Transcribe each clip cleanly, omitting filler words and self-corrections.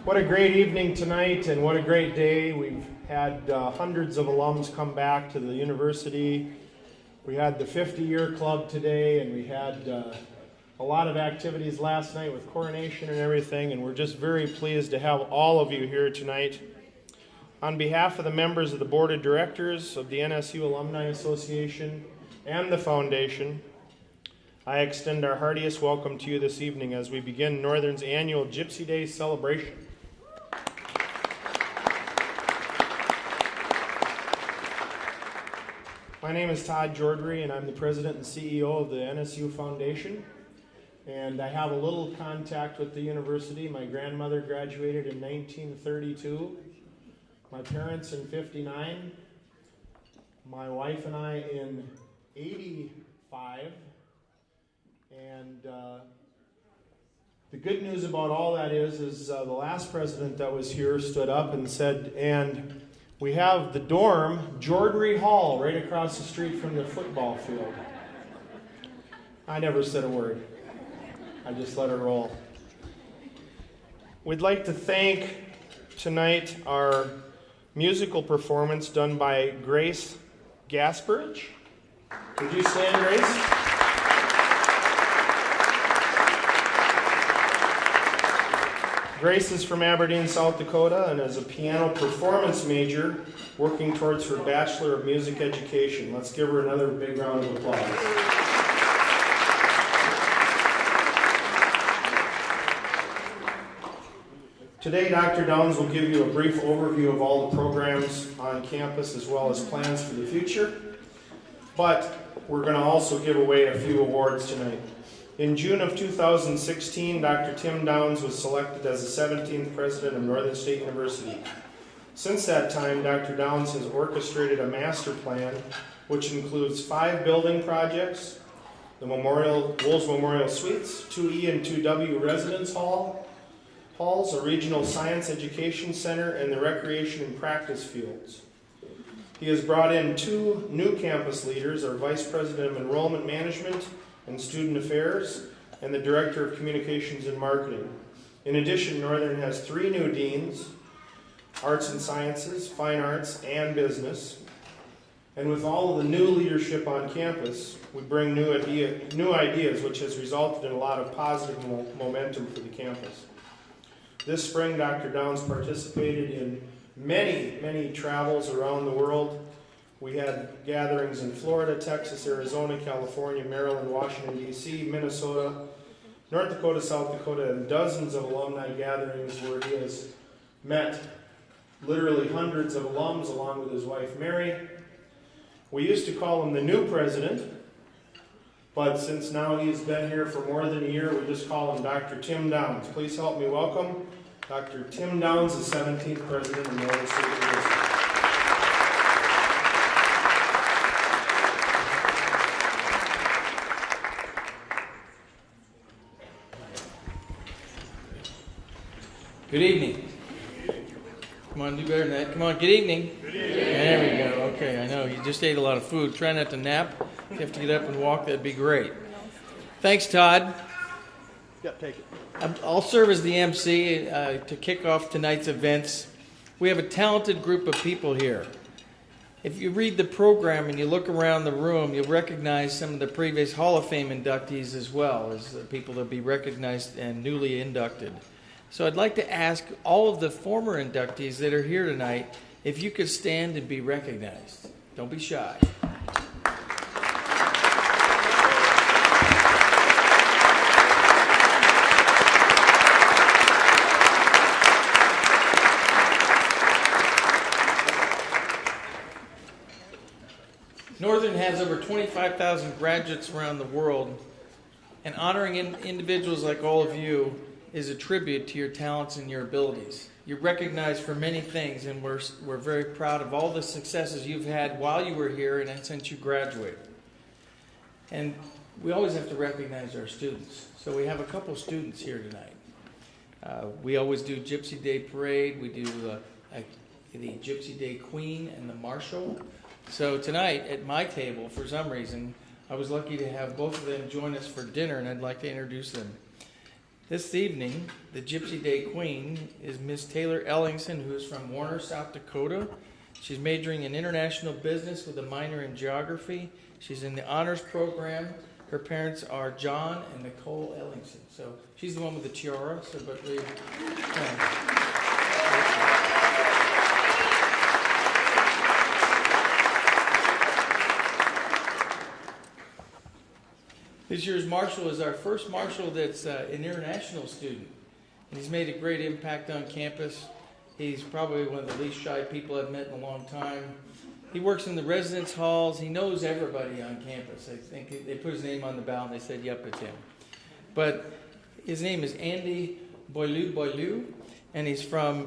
What a great evening tonight, and what a great day. We've had hundreds of alums come back to the university. We had the 50-year club today, and we had a lot of activities last night with coronation and everything, and we're just very pleased to have all of you here tonight. On behalf of the members of the Board of Directors of the NSU Alumni Association and the Foundation, I extend our heartiest welcome to you this evening as we begin Northern's annual Gypsy Day celebration. My name is Todd Jordry, and I'm the President and CEO of the NSU Foundation. And I have a little contact with the university. My grandmother graduated in 1932, my parents in 59, my wife and I in 85. And the good news about all that is the last president that was here stood up and said, and we have the dorm, Jordry Hall, right across the street from the football field. I never said a word. I just let it roll. We'd like to thank tonight our musical performance done by Grace Gasperich. Would you stand, Grace? Grace is from Aberdeen, South Dakota, and is a piano performance major working towards her Bachelor of Music Education. Let's give her another big round of applause. Today, Dr. Downs will give you a brief overview of all the programs on campus as well as plans for the future. But we're going to also give away a few awards tonight. In June of 2016, Dr. Tim Downs was selected as the 17th president of Northern State University. Since that time, Dr. Downs has orchestrated a master plan which includes 5 building projects, the Wolves Memorial Suites, 2E and 2W residence halls, a regional science education center, and the recreation and practice fields. He has brought in 2 new campus leaders, our Vice President of Enrollment Management and Student Affairs, and the Director of Communications and Marketing. In addition, Northern has 3 new deans, Arts and Sciences, Fine Arts, and Business. And with all of the new leadership on campus, we bring new ideas, which has resulted in a lot of positive momentum for the campus. This spring, Dr. Downs participated in many travels around the world. We had gatherings in Florida, Texas, Arizona, California, Maryland, Washington, D.C., Minnesota, North Dakota, South Dakota, and dozens of alumni gatherings where he has met literally hundreds of alums along with his wife, Mary. We used to call him the new president, but since now he's been here for more than a year, we just call him Dr. Tim Downs. Please help me welcome Dr. Tim Downs, the 17th president of Northern State University. Good evening. Come on, do better than that. Come on, good evening. Good evening. There we go. Okay, I know. You just ate a lot of food. Try not to nap. If you have to get up and walk, that'd be great. Thanks, Todd. Yeah, take it. I'll serve as the MC to kick off tonight's events. We have a talented group of people here. If you read the program and you look around the room, you'll recognize some of the previous Hall of Fame inductees as well as the people that will be recognized and newly inducted. So I'd like to ask all of the former inductees that are here tonight if you could stand and be recognized. Don't be shy. Northern has over 25,000 graduates around the world, and honoring individuals like all of you is a tribute to your talents and your abilities. You're recognized for many things, and we're very proud of all the successes you've had while you were here and since you graduated. And we always have to recognize our students. So we have a couple students here tonight. We always do Gypsy Day Parade. We do the Gypsy Day Queen and the Marshal. So tonight at my table, for some reason, I was lucky to have both of them join us for dinner, and I'd like to introduce them. This evening, the Gypsy Day Queen is Miss Taylor Ellingson, who is from Warner, South Dakota. She's majoring in international business with a minor in geography. She's in the honors program. Her parents are John and Nicole Ellingson. So she's the one with the tiara. So, but we. This year's Marshal is our first Marshal that's an international student. And he's made a great impact on campus. He's probably one of the least shy people I've met in a long time. He works in the residence halls. He knows everybody on campus. I think they put his name on the ballot and they said, yep, it's him. But his name is Andy Boileau, and he's from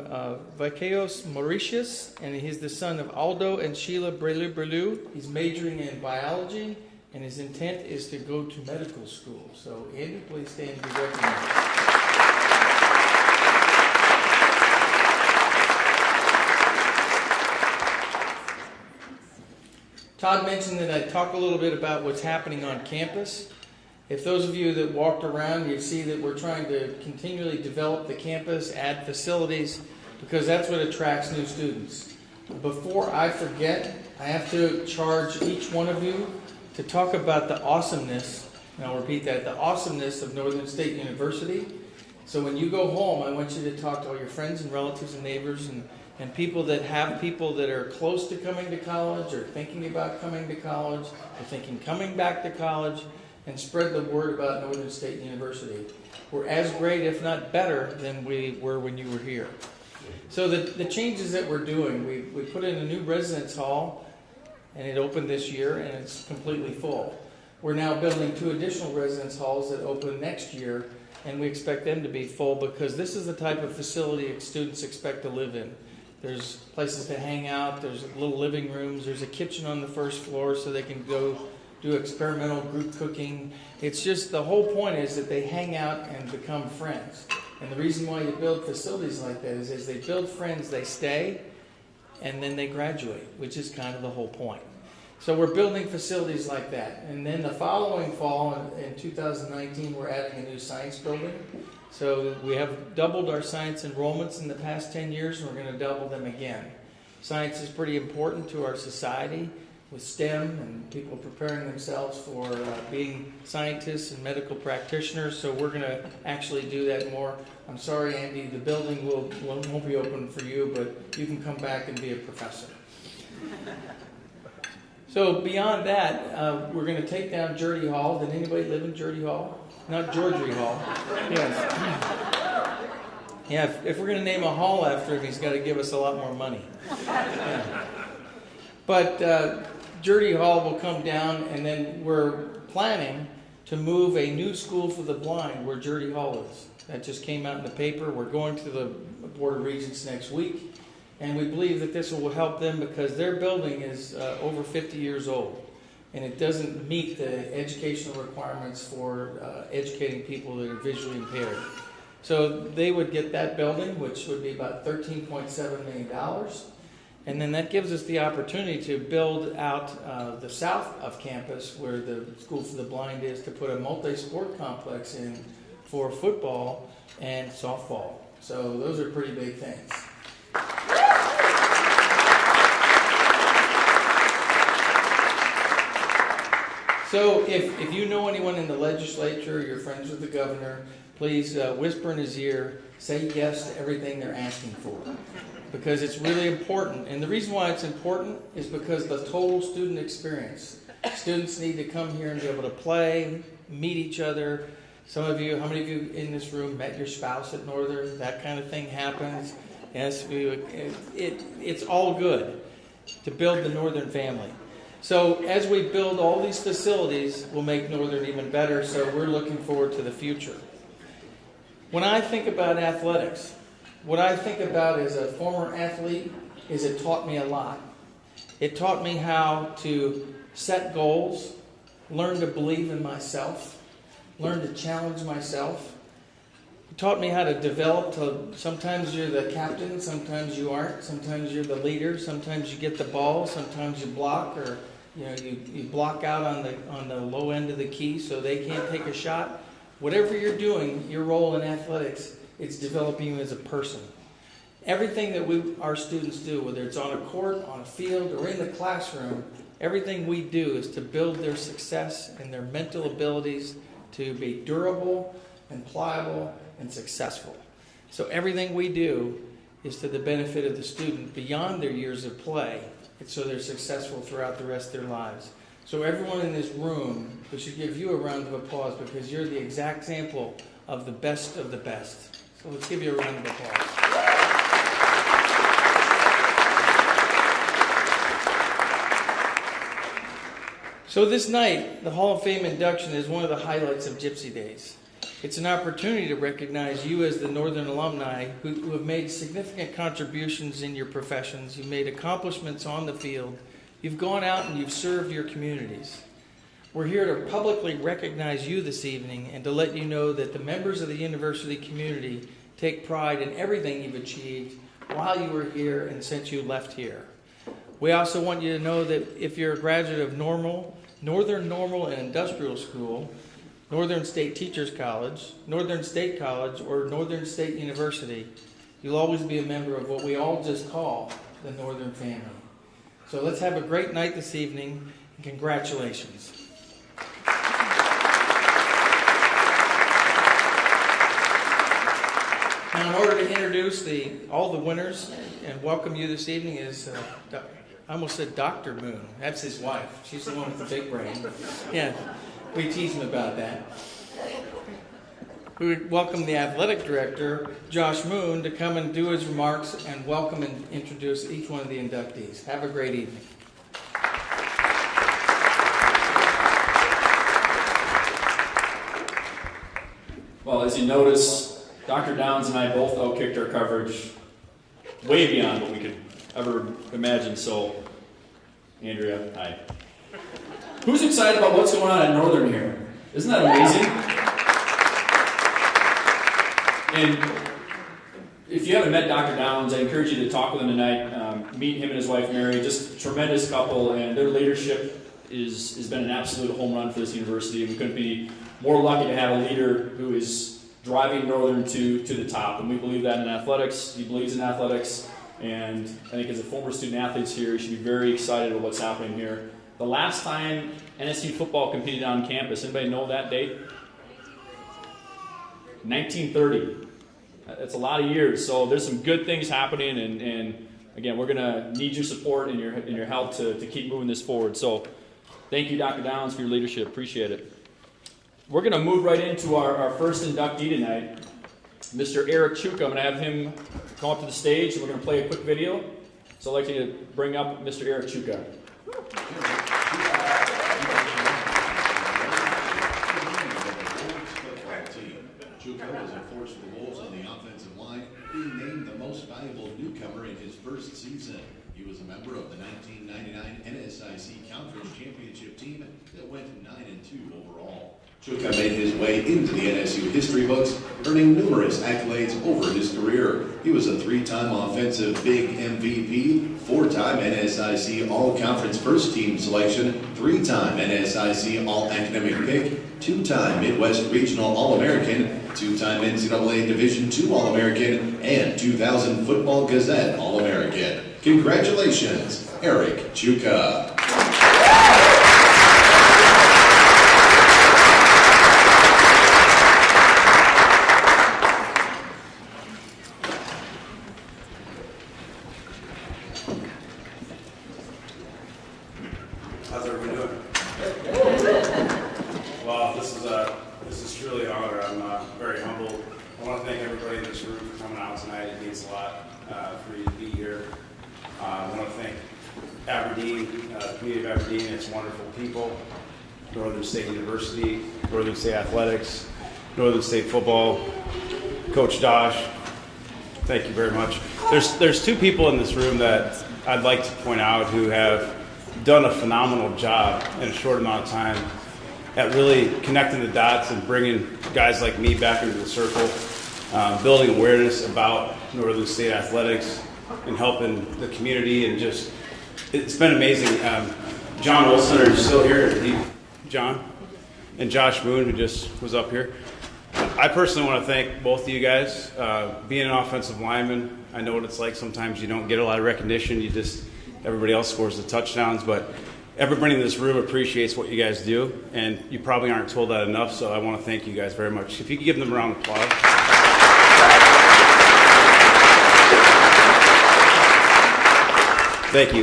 Vaqueos, Mauritius, and he's the son of Aldo and Sheila Boileau. He's majoring in biology, and his intent is to go to medical school. So, Andy, please stand and be recognized. Todd mentioned that I'd talk a little bit about what's happening on campus. If those of you that walked around, you see that we're trying to continually develop the campus, add facilities, because that's what attracts new students. Before I forget, I have to charge each one of you to talk about the awesomeness, and I'll repeat that, the awesomeness of Northern State University. So when you go home, I want you to talk to all your friends and relatives and neighbors and people that have people that are close to coming to college or thinking about coming to college or thinking coming back to college, and spread the word about Northern State University. We're as great, if not better, than we were when you were here. So the changes that we're doing, we put in a new residence hall, and it opened this year, and it's completely full. We're now building 2 additional residence halls that open next year, and we expect them to be full because this is the type of facility students expect to live in. There's places to hang out, there's little living rooms, there's a kitchen on the first floor so they can go do experimental group cooking. It's just the whole point is that they hang out and become friends. And the reason why you build facilities like that is as they build friends, they stay, and then they graduate, which is kind of the whole point. So we're building facilities like that. And then the following fall, in 2019, we're adding a new science building. So we have doubled our science enrollments in the past 10 years, and we're going to double them again. Science is pretty important to our society with STEM and people preparing themselves for being scientists and medical practitioners. So we're going to actually do that more. I'm sorry, Andy, the building won't be open for you, but you can come back and be a professor. So beyond that, we're going to take down Geordie Hall. Did anybody live in Geordie Hall? Not Georgie Hall. Yes. Yeah, if we're going to name a hall after him, he's got to give us a lot more money. Yeah. But Geordie Hall will come down, and then we're planning to move a new school for the blind where Geordie Hall is. That just came out in the paper. We're going to the Board of Regents next week, and we believe that this will help them because their building is over 50 years old, and it doesn't meet the educational requirements for educating people that are visually impaired. So they would get that building, which would be about $13.7 million. And then that gives us the opportunity to build out the south of campus where the School for the Blind is to put a multi-sport complex in for football and softball. So those are pretty big things. So if you know anyone in the legislature, you're friends with the governor, please whisper in his ear, say yes to everything they're asking for. Because it's really important. And the reason why it's important is because the total student experience. Students need to come here and be able to play, meet each other. Some of you, how many of you in this room met your spouse at Northern? That kind of thing happens. Yes, it's all good to build the Northern family. So as we build all these facilities, we'll make Northern even better. So we're looking forward to the future. When I think about athletics, what I think about as a former athlete is it taught me a lot. It taught me how to set goals, learn to believe in myself, learn to challenge myself. It taught me how to develop to sometimes you're the captain, sometimes you aren't, sometimes you're the leader, sometimes you get the ball, sometimes you block or you block out on the low end of the key so they can't take a shot. Whatever you're doing, your role in athletics, it's developing you as a person. Everything that our students do, whether it's on a court, on a field, or in the classroom, everything we do is to build their success and their mental abilities to be durable and pliable and successful. So everything we do is to the benefit of the student beyond their years of play, and so they're successful throughout the rest of their lives. So everyone in this room, we should give you a round of applause because you're the exact example of the best of the best. So let's give you a round of applause. So this night, the Hall of Fame induction is one of the highlights of Gypsy Days. It's an opportunity to recognize you as the Northern alumni who have made significant contributions in your professions. You've made accomplishments on the field. You've gone out and you've served your communities. We're here to publicly recognize you this evening and to let you know that the members of the university community take pride in everything you've achieved while you were here and since you left here. We also want you to know that if you're a graduate of Northern Normal and Industrial School, Northern State Teachers College, Northern State College, or Northern State University, you'll always be a member of what we all just call the Northern family. So let's have a great night this evening, and congratulations. Now, in order to introduce all the winners and welcome you this evening is, I almost said Dr. Moon. That's his wife. She's the one with the big brain. Yeah, we tease him about that. We would welcome the athletic director, Josh Moon, to come and do his remarks and welcome and introduce each one of the inductees. Have a great evening. Well, as you notice, Dr. Downs and I both outkicked our coverage way beyond what we could ever imagine. So, Andrea, hi. Who's excited about what's going on at Northern here? Isn't that amazing? And if you haven't met Dr. Downs, I encourage you to talk with him tonight. Meet him and his wife, Mary. Just a tremendous couple, and their leadership has been an absolute home run for this university. And we couldn't be more lucky to have a leader who is driving Northern to the top. And we believe that in athletics. He believes in athletics. And I think as a former student athlete here, you should be very excited about what's happening here. The last time NSU football competed on campus, anybody know that date? 1930. That's a lot of years. So there's some good things happening, and again, we're going to need your support and your help to keep moving this forward. So thank you, Dr. Downs, for your leadership. Appreciate it. We're going to move right into our first inductee tonight, Mr. Eric Chuka. I'm going to have him come up to the stage, and we're going to play a quick video. So I'd like to bring up Mr. Eric Chuka. Chuka was a force for the Wolves on the offensive line, being named the most valuable newcomer in his first season. He was a member of the 1999 NSIC Conference Championship team that went 9-2 overall. Chuka made his way into the NSU history books, earning numerous accolades over his career. He was a 3-time offensive big MVP, 4-time NSIC All-Conference First Team selection, 3-time NSIC All-Academic Pick, 2-time Midwest Regional All-American, 2-time NCAA Division II All-American, and 2000 Football Gazette All-American. Congratulations, Eric Chuka. How's everyone doing? Well, this is truly an honor. I'm very humbled. I want to thank everybody in this room for coming out tonight. It means a lot for you to be here. I want to thank Aberdeen, the community of Aberdeen, its wonderful people, Northern State University, Northern State Athletics, Northern State Football, Coach Dosh. Thank you very much. There's two people in this room that I'd like to point out who have done a phenomenal job in a short amount of time at really connecting the dots and bringing guys like me back into the circle, building awareness about Northern State athletics and helping the community, and just, it's been amazing. John Wilson is still here, John, and Josh Moon, who just was up here. I personally want to thank both of you guys. Being an offensive lineman, I know what it's like. Sometimes you don't get a lot of recognition. Everybody else scores the touchdowns, but everybody in this room appreciates what you guys do, and you probably aren't told that enough, so I want to thank you guys very much. If you could give them a round of applause. Thank you.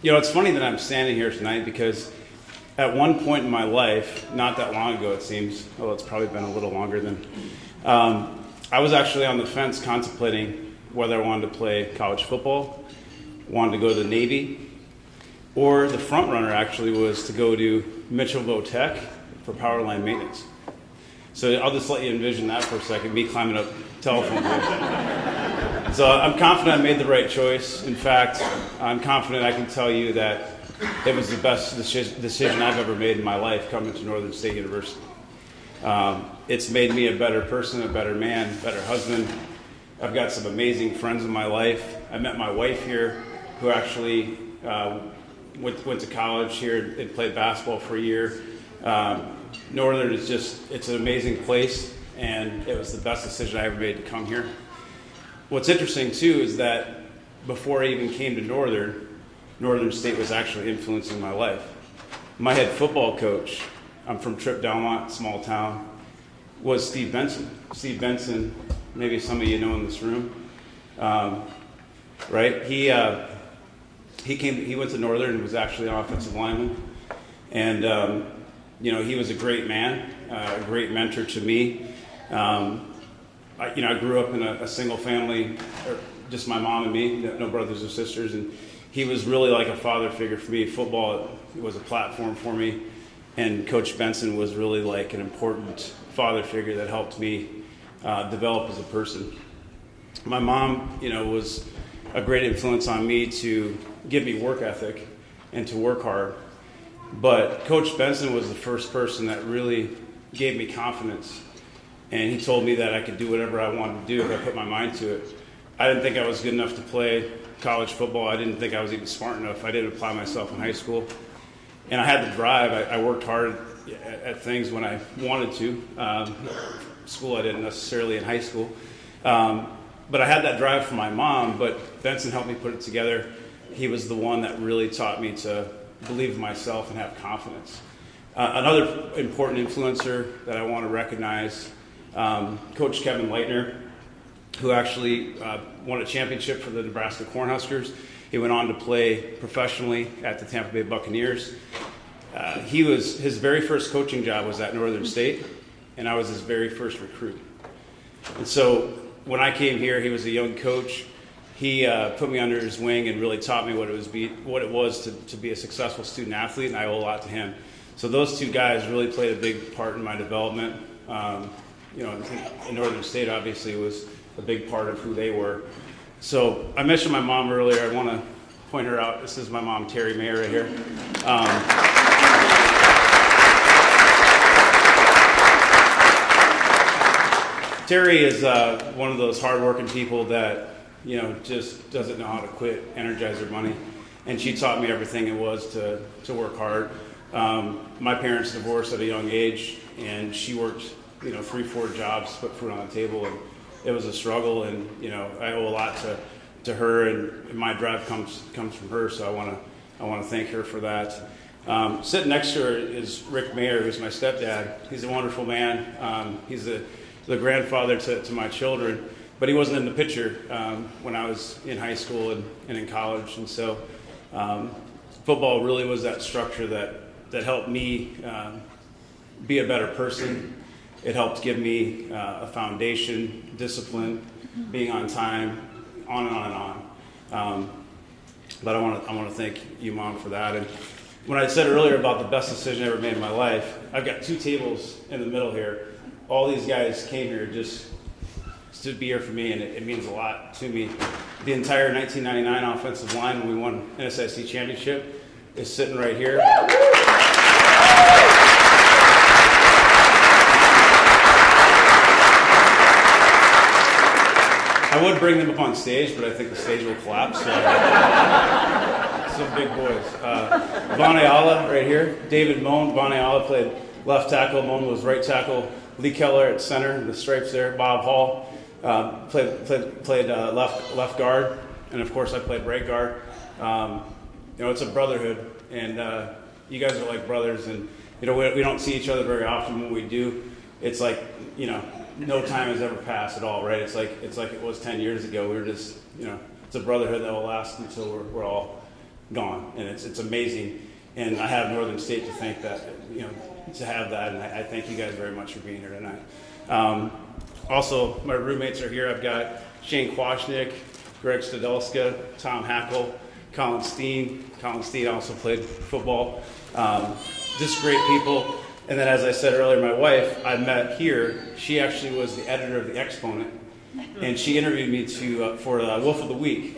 It's funny that I'm standing here tonight because at one point in my life, not that long ago it seems, although it's probably been a little longer than, I was actually on the fence contemplating whether I wanted to play college football, wanted to go to the Navy, or the front runner actually was to go to Mitchellville Tech for power line maintenance. So I'll just let you envision that for a second, me climbing up telephone poles. So I'm confident I made the right choice. In fact, I'm confident I can tell you that it was the best decision I've ever made in my life coming to Northern State University. It's made me a better person, a better man, better husband. I've got some amazing friends in my life. I met my wife here, who actually went to college here and played basketball for a year. Northern it's an amazing place, and it was the best decision I ever made to come here. What's interesting, too, is that before I even came to Northern State was actually influencing my life. My head football coach, I'm from Tripp, Delmont, small town, was Steve Benson. Steve Benson, maybe some of you know in this room, right? He went to Northern and was actually an offensive lineman. And, he was a great man, a great mentor to me. I grew up in a single family, just my mom and me, no brothers or sisters, and he was really like a father figure for me. Football was a platform for me, and Coach Benson was really like an important father figure that helped me develop as a person. My mom, was a great influence on me to give me work ethic and to work hard. But Coach Benson was the first person that really gave me confidence. And he told me that I could do whatever I wanted to do if I put my mind to it. I didn't think I was good enough to play college football. I didn't think I was even smart enough. I didn't apply myself in high school. And I had the drive. I worked hard at things when I wanted to. School I didn't necessarily in high school. But I had that drive from my mom, but Benson helped me put it together. He was the one that really taught me to believe in myself and have confidence. Another important influencer that I want to recognize, Coach Kevin Leitner, who actually won a championship for the Nebraska Cornhuskers. He went on to play professionally at the Tampa Bay Buccaneers. His very first coaching job was at Northern State, and I was his very first recruit. And so when I came here, he was a young coach. He put me under his wing and really taught me what it was to be a successful student athlete, and I owe a lot to him. So those two guys really played a big part in my development. In Northern State, obviously, was a big part of who they were. So I mentioned my mom earlier. I want to point her out. This is my mom, Terry Mayer, right here. Terry is one of those hardworking people that just doesn't know how to quit, energize her money, and she taught me everything it was to work hard. My parents divorced at a young age, and she worked 3-4 jobs to put food on the table, and it was a struggle, and I owe a lot to her, and my drive comes from her, so I want to thank her for that. Sitting next to her is Rick Mayer, who's my stepdad. He's a wonderful man. He's the grandfather to my children, but he wasn't in the picture when I was in high school and in college, and so football really was that structure that helped me be a better person. It helped give me a foundation, discipline, being on time, on and on and on. But I want to thank you, Mom, for that. And when I said earlier about the best decision I ever made in my life, I've got 2 tables in the middle here. All these guys came here just to be here for me, and it means a lot to me. The entire 1999 offensive line when we won NSIC championship is sitting right here. I would bring them up on stage, but I think the stage will collapse. So. Some big boys. Von Ayala right here. David Moan. Von Ayala played left tackle. Moan was right tackle. Lee Keller at center, the stripes there. Bob Hall played left guard, and of course I played right guard. It's a brotherhood, and you guys are like brothers, and we don't see each other very often. When we do, it's like no time has ever passed at all, right? It's like it was 10 years ago. We were just it's a brotherhood that will last until we're all gone, and it's amazing. And I have Northern State to thank that, to have that, and I thank you guys very much for being here tonight. Also, my roommates are here. I've got Shane Kwashnick, Greg Stadolska, Tom Hackle, Colin Steen. Colin Steen also played football. Just great people. And then, as I said earlier, my wife, I met here. She actually was the editor of The Exponent, and she interviewed me for Wolf of the Week.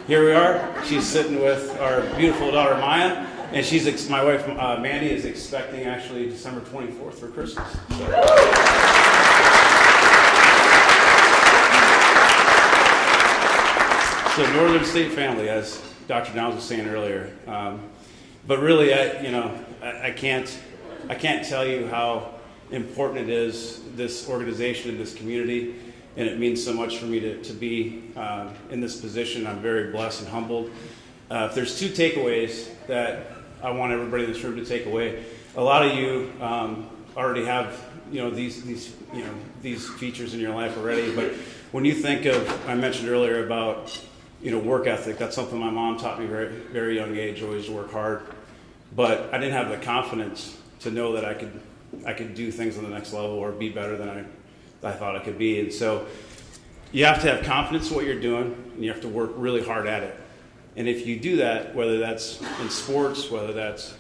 Here we are. She's sitting with our beautiful daughter, Maya, and my wife, Mandy, is expecting actually December 24th for Christmas. So Northern State family, as Dr. Downs was saying earlier. But really, I can't tell you how important it is, this organization and this community, and it means so much for me to be in this position. I'm very blessed and humbled. If there's two takeaways that I want everybody in this room to take away, a lot of you already have these features in your life already. But when you think of, I mentioned earlier about work ethic. That's something my mom taught me very, very young age. Always work hard. But I didn't have the confidence to know that I could do things on the next level or be better than I thought I could be. And so you have to have confidence in what you're doing, and you have to work really hard at it. And if you do that, whether that's in sports, whether that's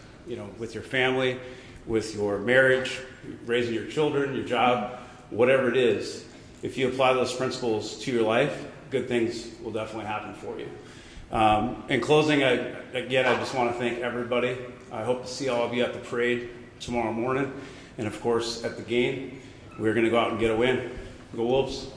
with your family, with your marriage, raising your children, your job, whatever it is, if you apply those principles to your life, good things will definitely happen for you. In closing, I just want to thank everybody. I hope to see all of you at the parade tomorrow morning, and of course at the game. We're going to go out and get a win. Go Wolves!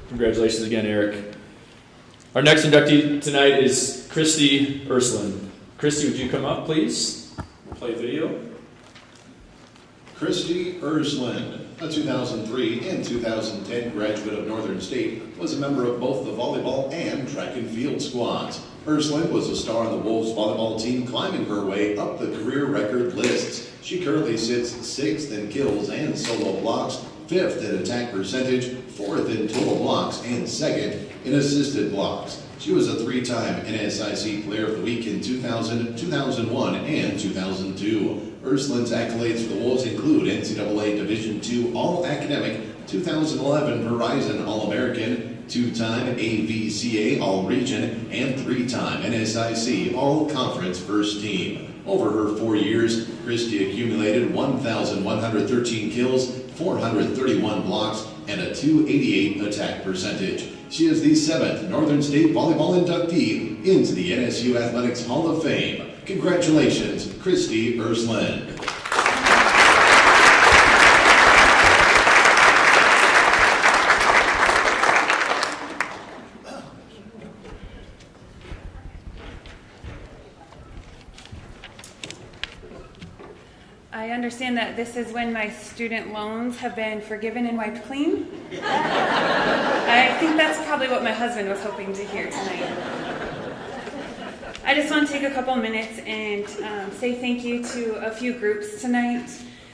Congratulations again, Eric. Our next inductee tonight is Christy Ursuline. Christy, would you come up, please? Play video. Christy Ursuline, a 2003 and 2010 graduate of Northern State, was a member of both the volleyball and track and field squads. Ursuline was a star on the Wolves volleyball team, climbing her way up the career record lists. She currently sits 6th in kills and solo blocks, 5th in attack percentage, 4th in total blocks, and 2nd in assisted blocks. She was a 3-time NSIC Player of the Week in 2000, 2001, and 2002. Ursuline's accolades for the Wolves include NCAA Division II All-Academic, 2011 Verizon All-American, 2-time AVCA All-Region, and 3-time NSIC All-Conference First Team. Over her 4 years, Christy accumulated 1,113 kills, 431 blocks, and a .288 attack percentage. She is the 7th Northern State volleyball inductee into the NSU Athletics Hall of Fame. Congratulations, Christy Ursuline. I understand that this is when my student loans have been forgiven and wiped clean. I think that's probably what my husband was hoping to hear tonight. I just want to take a couple minutes and say thank you to a few groups tonight.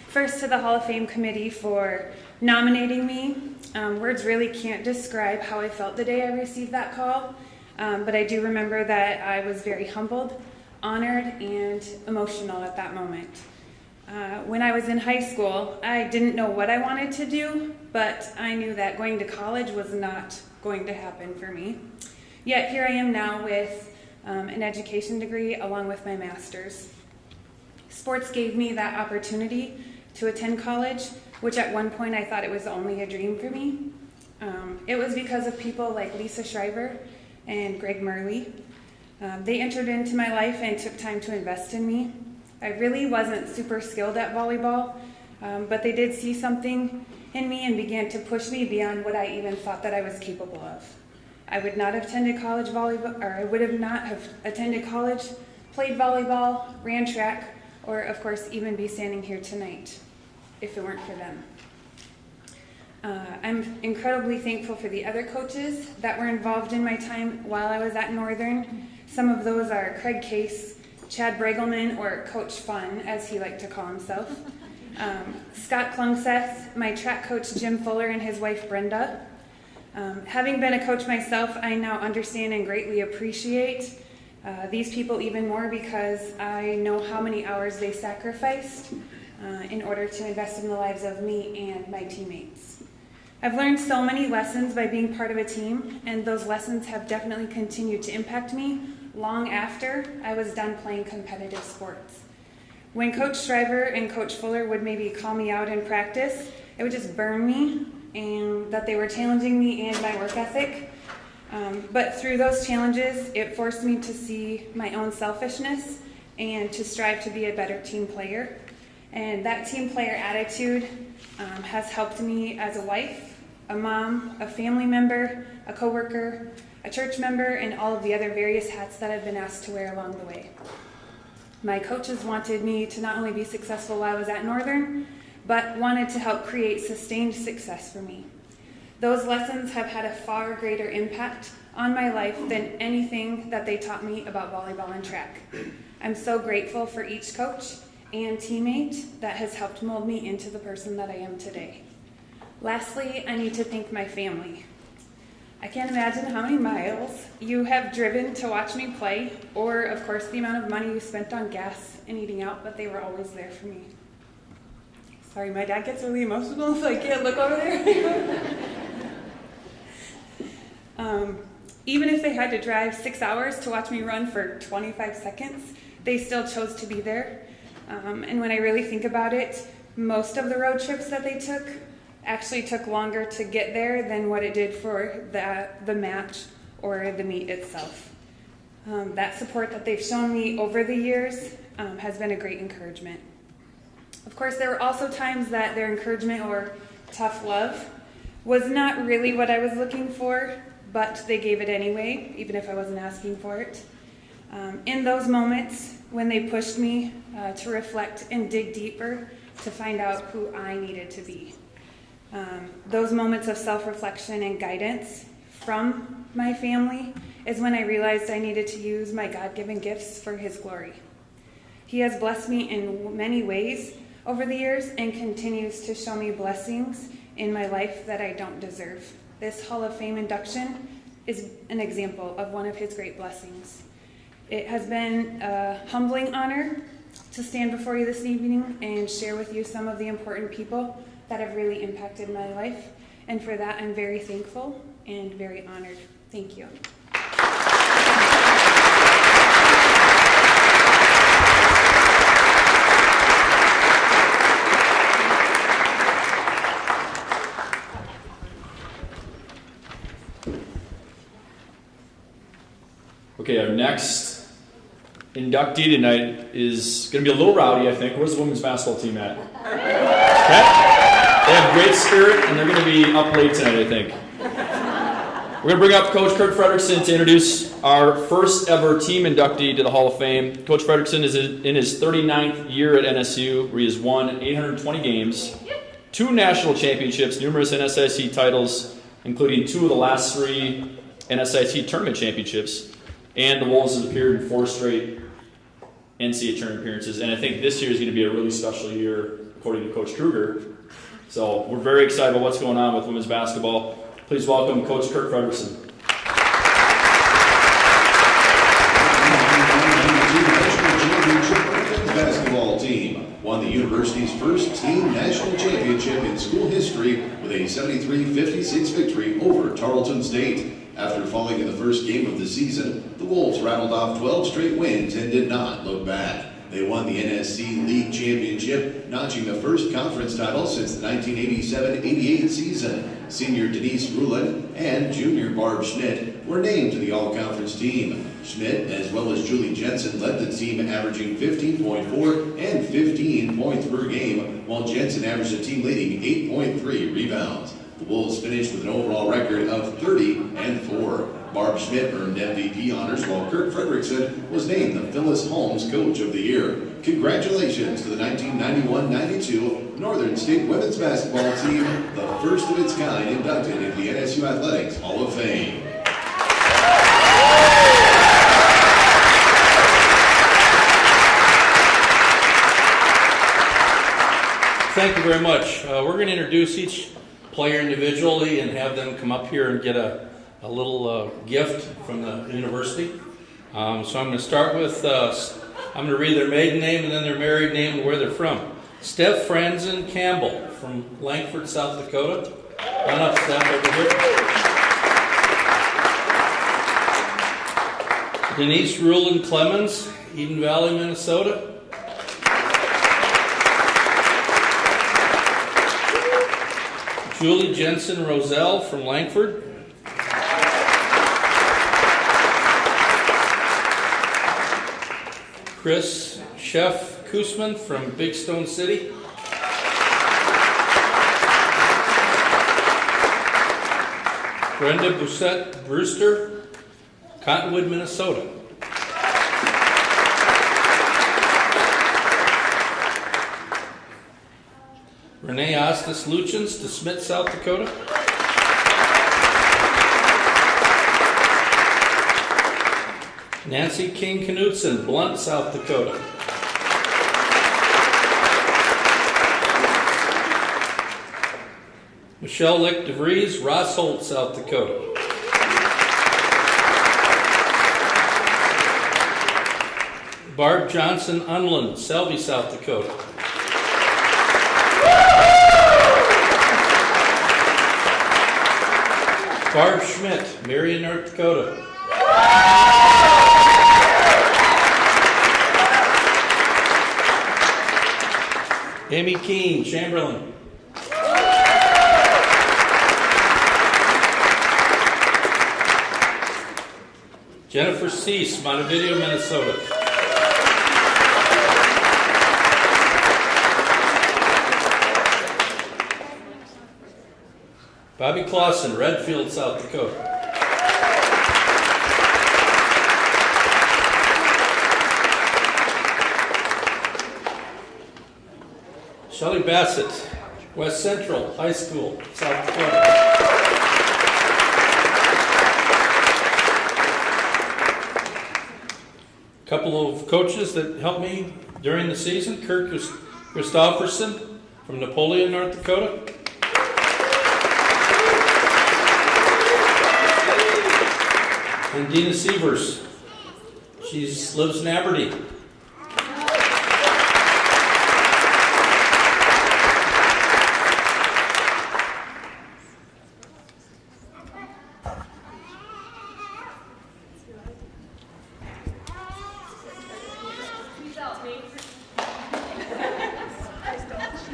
First, to the Hall of Fame committee for nominating me. Words really can't describe how I felt the day I received that call, but I do remember that I was very humbled, honored, and emotional at that moment. When I was in high school, I didn't know what I wanted to do, but I knew that going to college was not going to happen for me. Yet here I am now with an education degree along with my master's. Sports gave me that opportunity to attend college, which at one point I thought it was only a dream for me. It was because of people like Lisa Shriver and Greg Murley. They entered into my life and took time to invest in me. I really wasn't super skilled at volleyball, but they did see something in me and began to push me beyond what I even thought that I was capable of. I would not have attended college volleyball, or I would have not have attended college, played volleyball, ran track, or of course even be standing here tonight if it weren't for them. I'm incredibly thankful for the other coaches that were involved in my time while I was at Northern. Some of those are Craig Case, Chad Bregelman, or Coach Fun, as he liked to call himself, Scott Klungseth, my track coach Jim Fuller, and his wife Brenda. Having been a coach myself, I now understand and greatly appreciate these people even more because I know how many hours they sacrificed in order to invest in the lives of me and my teammates. I've learned so many lessons by being part of a team, and those lessons have definitely continued to impact me long after I was done playing competitive sports. When Coach Shriver and Coach Fuller would maybe call me out in practice, it would just burn me, and that they were challenging me and my work ethic. But through those challenges, it forced me to see my own selfishness and to strive to be a better team player. And that team player attitude has helped me as a wife, a mom, a family member, a coworker, a church member, and all of the other various hats that I've been asked to wear along the way. My coaches wanted me to not only be successful while I was at Northern, but wanted to help create sustained success for me. Those lessons have had a far greater impact on my life than anything that they taught me about volleyball and track. I'm so grateful for each coach and teammate that has helped mold me into the person that I am today. Lastly, I need to thank my family. I can't imagine how many miles you have driven to watch me play, or of course the amount of money you spent on gas and eating out, but they were always there for me. Sorry, my dad gets really emotional, so I can't look over there. Even if they had to drive 6 hours to watch me run for 25 seconds, they still chose to be there. And when I really think about it, most of the road trips that they took actually took longer to get there than what it did for the match or the meet itself. That support that they've shown me over the years has been a great encouragement. Of course, there were also times that their encouragement or tough love was not really what I was looking for, but they gave it anyway, even if I wasn't asking for it. In those moments when they pushed me to reflect and dig deeper to find out who I needed to be. Those moments of self-reflection and guidance from my family is when I realized I needed to use my God-given gifts for His glory. He has blessed me in many ways over the years and continues to show me blessings in my life that I don't deserve. This Hall of Fame induction is an example of one of His great blessings. It has been a humbling honor to stand before you this evening and share with you some of the important people that have really impacted my life. And for that, I'm very thankful and very honored. Thank you. Okay, our next inductee tonight is going to be a little rowdy, I think. Where's the women's basketball team at? Okay. They have great spirit, and they're going to be up late tonight, I think. We're going to bring up Coach Kurt Frederickson to introduce our first ever team inductee to the Hall of Fame. Coach Frederickson is in his 39th year at NSU, where he has won 820 games, 2 national championships, numerous NSIC titles, including 2 of the last 3 NSIC tournament championships, and the Wolves have appeared in 4 straight NCAA tournament appearances. And I think this year is going to be a really special year, according to Coach Kruger. So we're very excited about what's going on with women's basketball. Please welcome Coach Kurt Frederickson. Basketball team won the university's first team national championship in school history with a 73-56 victory over Tarleton State. After falling in the first game of the season, the Wolves rattled off 12 straight wins and did not look back. They won the NSC League Championship, notching the first conference title since the 1987-88 season. Senior Denise Rulin and junior Barb Schmidt were named to the all-conference team. Schmidt, as well as Julie Jensen, led the team, averaging 15.4 and 15 points per game, while Jensen averaged a team-leading 8.3 rebounds. The Wolves finished with an overall record of 30-4. Barb Schmidt earned MVP honors, while Kurt Frederickson was named the Phyllis Holmes Coach of the Year. Congratulations to the 1991-92 Northern State Women's Basketball Team, the first of its kind inducted into the NSU Athletics Hall of Fame. Thank you very much. We're going to introduce each player individually and have them come up here and get a little gift from the university. So I'm going to start with, I'm going to read their maiden name and then their married name and where they're from. Steph Franzen Campbell from Langford, South Dakota. Run up, Steph, over here. Denise Rulin Clemens, Eden Valley, Minnesota. Julie Jensen Roselle from Langford. Chris Chef Koosman from Big Stone City. Brenda Boussette Brewster, Cottonwood, Minnesota. Renee Ostis Luchens, DeSmit, South Dakota. Nancy King Knutson, Blunt, South Dakota. Michelle Lick DeVries, Rossholt, South Dakota. Barb Johnson Unland, Selby, South Dakota. Barb Schmidt, Marion, North Dakota. Amy Keene, Chamberlain. Jennifer Cease, Montevideo, Minnesota. Bobby Clausen, Redfield, South Dakota. Shelley Bassett, West Central High School, South Dakota. A couple of coaches that helped me during the season. Kurt Christofferson from Napoleon, North Dakota. And Dina Sievers. She lives in Aberdeen.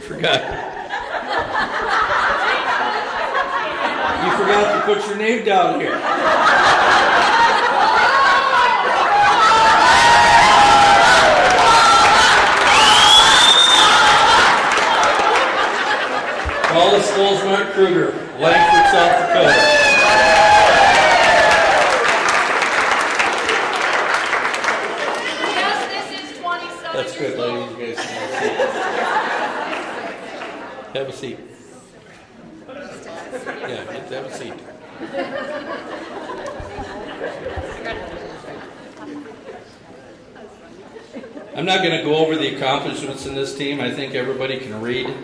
Forgot. You forgot to put your name down here. Paula Stolzmark Kruger, Langford, South Dakota. Yes, this is 27. That's good, ladies. You guys have a seat. Have a seat. Yeah, have a seat. I'm not going to go over the accomplishments in this team. I think everybody can read.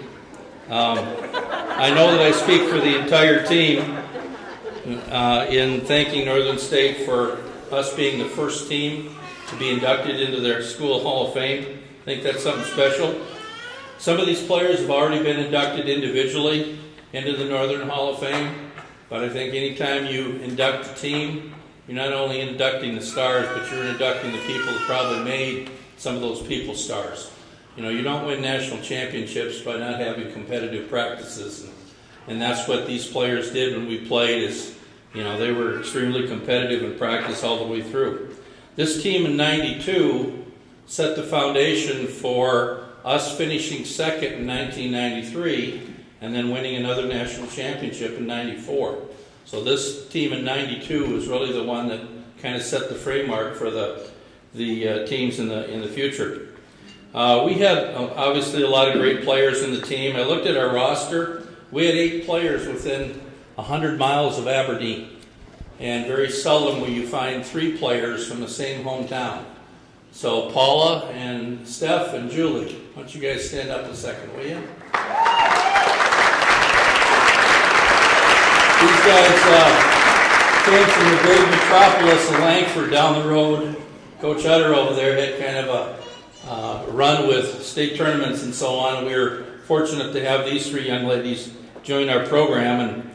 I know that I speak for the entire team in thanking Northern State for us being the first team to be inducted into their school Hall of Fame. I think that's something special. Some of these players have already been inducted individually into the Northern Hall of Fame, but I think anytime you induct a team, you're not only inducting the stars, but you're inducting the people that probably made some of those people stars. You know, you don't win national championships by not having competitive practices, and that's what these players did when we played, is You know, they were extremely competitive in practice all the way through. This team in 92 set the foundation for us finishing second in 1993 and then winning another national championship in 94. So this team in 92 was really the one that kind of set the framework for the teams in the future. We had obviously a lot of great players in the team. I looked at our roster. We had 8 players within 100 miles of Aberdeen. And very seldom will you find 3 players from the same hometown. So Paula and Steph and Julie, why don't you guys stand up a second, will you? These guys came from the great metropolis of Langford down the road. Coach Utter over there had kind of a run with state tournaments and so on. We were fortunate to have these 3 young ladies join our program. And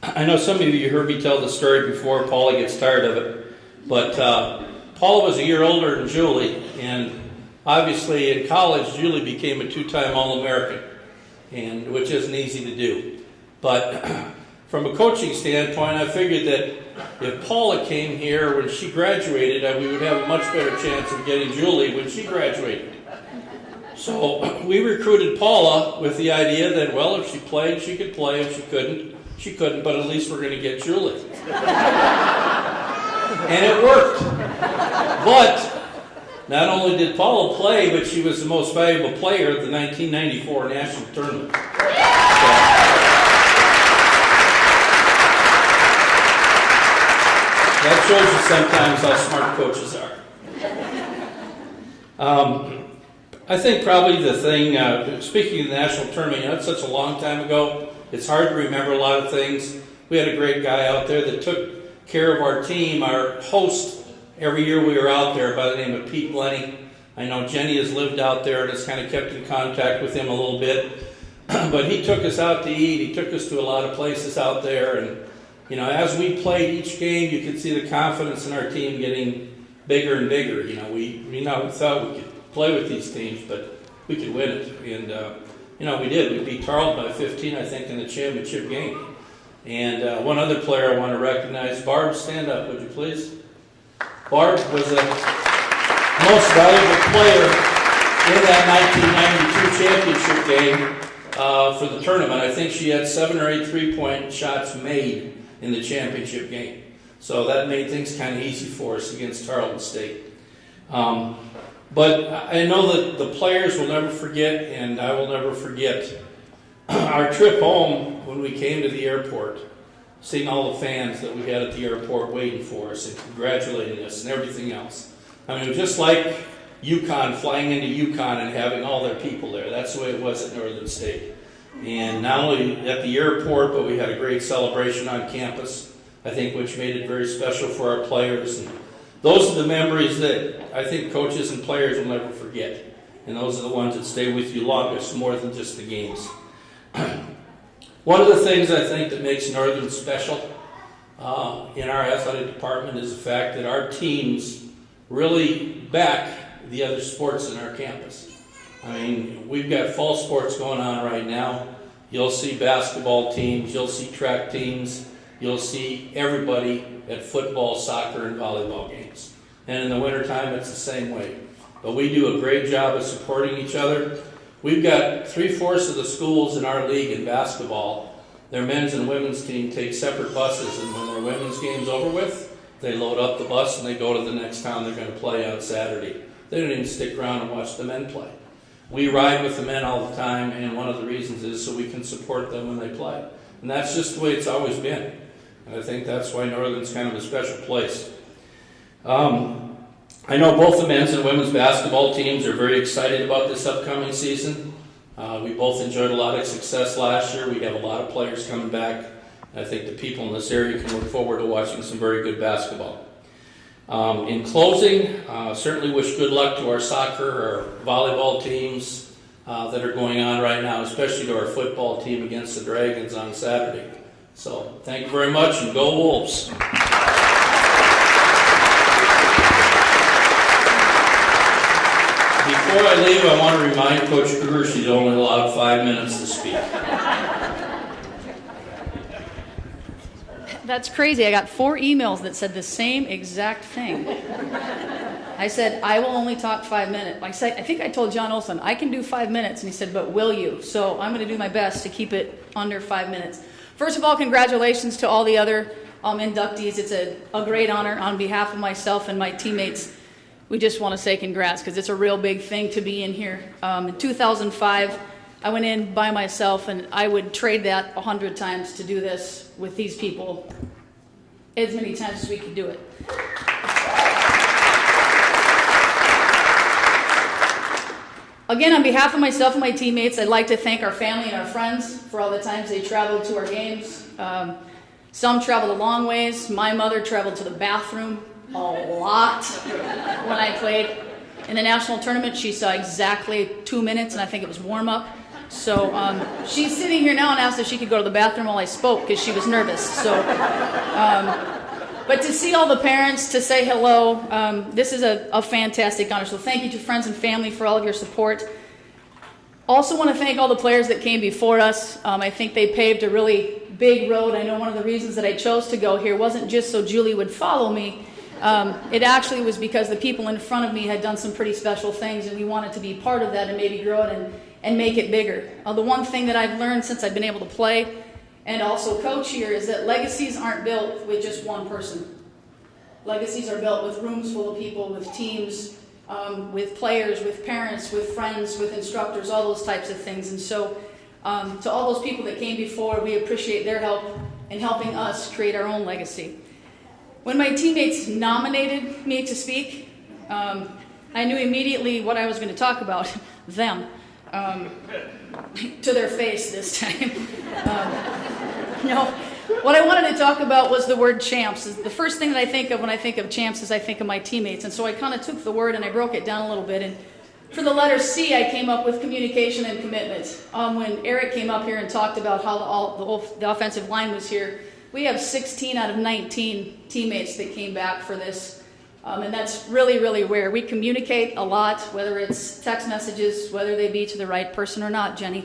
I know some of you heard me tell the story before. Paula gets tired of it. But Paula was a year older than Julie. And obviously in college, Julie became a 2-time All-American, and which isn't easy to do. But from a coaching standpoint, I figured that if Paula came here when she graduated, we would have a much better chance of getting Julie when she graduated. So we recruited Paula with the idea that, well, if she played, she could play. If she couldn't, she couldn't, but at least we're going to get Julie. And it worked. But not only did Paula play, but she was the most valuable player at the 1994 national tournament. That shows you sometimes how smart coaches are. I think probably the thing, speaking of the national tournament, it's such a long time ago, it's hard to remember a lot of things. We had a great guy out there that took care of our team, our host, every year we were out there, by the name of Pete Lenny. I know Jenny has lived out there and has kind of kept in contact with him a little bit. But he took us out to eat, he took us to a lot of places out there, and you know, as we played each game, you could see the confidence in our team getting bigger and bigger. You know, we thought we could play with these teams, but we could win it. And, you know, we did. We beat Tarleton by 15, I think, in the championship game. And one other player I want to recognize, Barb, stand up, would you please? Barb was the most valuable player in that 1992 championship game for the tournament. I think she had 7 or 8 three-point shots made in the championship game. So that made things kind of easy for us against Tarleton State. But I know that the players will never forget, and I will never forget, our trip home when we came to the airport, seeing all the fans that we had at the airport waiting for us and congratulating us and everything else. I mean, it was just like UConn, flying into UConn and having all their people there. That's the way it was at Northern State. And not only at the airport, but we had a great celebration on campus, I think, which made it very special for our players. And those are the memories that I think coaches and players will never forget. And those are the ones that stay with you longest, more than just the games. One of the things I think that makes Northern special in our athletic department is the fact that our teams really back the other sports in our campus. I mean, we've got fall sports going on right now. You'll see basketball teams, you'll see track teams, you'll see everybody at football, soccer, and volleyball games. And in the wintertime, it's the same way. But we do a great job of supporting each other. We've got 3/4 of the schools in our league in basketball. Their men's and women's team take separate buses, and when their women's game's over with, they load up the bus and they go to the next town they're going to play on Saturday. They don't even stick around and watch the men play. We ride with the men all the time, and one of the reasons is so we can support them when they play. And that's just the way it's always been. And I think that's why Northern's kind of a special place. I know both the men's and women's basketball teams are very excited about this upcoming season. We both enjoyed a lot of success last year. We have a lot of players coming back. I think the people in this area can look forward to watching some very good basketball. In closing, certainly wish good luck to our soccer, our volleyball teams that are going on right now, especially to our football team against the Dragons on Saturday. So thank you very much, and go Wolves. Before I leave, I want to remind Coach Kruger she's only allowed 5 minutes to speak. That's crazy. I got 4 emails that said the same exact thing. I said, I will only talk 5 minutes. I think I told John Olson, I can do 5 minutes. And he said, but will you? So I'm going to do my best to keep it under 5 minutes. First of all, congratulations to all the other inductees. It's a great honor on behalf of myself and my teammates. We just want to say congrats because it's a real big thing to be in here. In 2005, I went in by myself, and I would trade that 100 times to do this with these people as many times as we could do it. Again, on behalf of myself and my teammates, I'd like to thank our family and our friends for all the times they traveled to our games. Some traveled a long ways. My mother traveled to the bathroom a lot when I played. In the national tournament, she saw exactly 2 minutes, and I think it was warm-up. So she's sitting here now and asked if she could go to the bathroom while I spoke because she was nervous. So, but to see all the parents, to say hello, this is a fantastic honor. So thank you to friends and family for all of your support. Also want to thank all the players that came before us. I think they paved a really big road. I know one of the reasons that I chose to go here wasn't just so Julie would follow me. It actually was because the people in front of me had done some pretty special things, and we wanted to be part of that and maybe grow it and make it bigger. The one thing that I've learned since I've been able to play and also coach here is that legacies aren't built with just one person. Legacies are built with rooms full of people, with teams, with players, with parents, with friends, with instructors, all those types of things. And so to all those people that came before, we appreciate their help in helping us create our own legacy. When my teammates nominated me to speak, I knew immediately what I was going to talk about, them. To their face this time. What I wanted to talk about was the word champs. The first thing that I think of when I think of champs is I think of my teammates. And so I kind of took the word and I broke it down a little bit. And for the letter C, I came up with communication and commitment. When Eric came up here and talked about how the offensive line was here, we have 16 out of 19 teammates that came back for this. And that's really, really rare. We communicate a lot, whether it's text messages, whether they be to the right person or not, Jenny.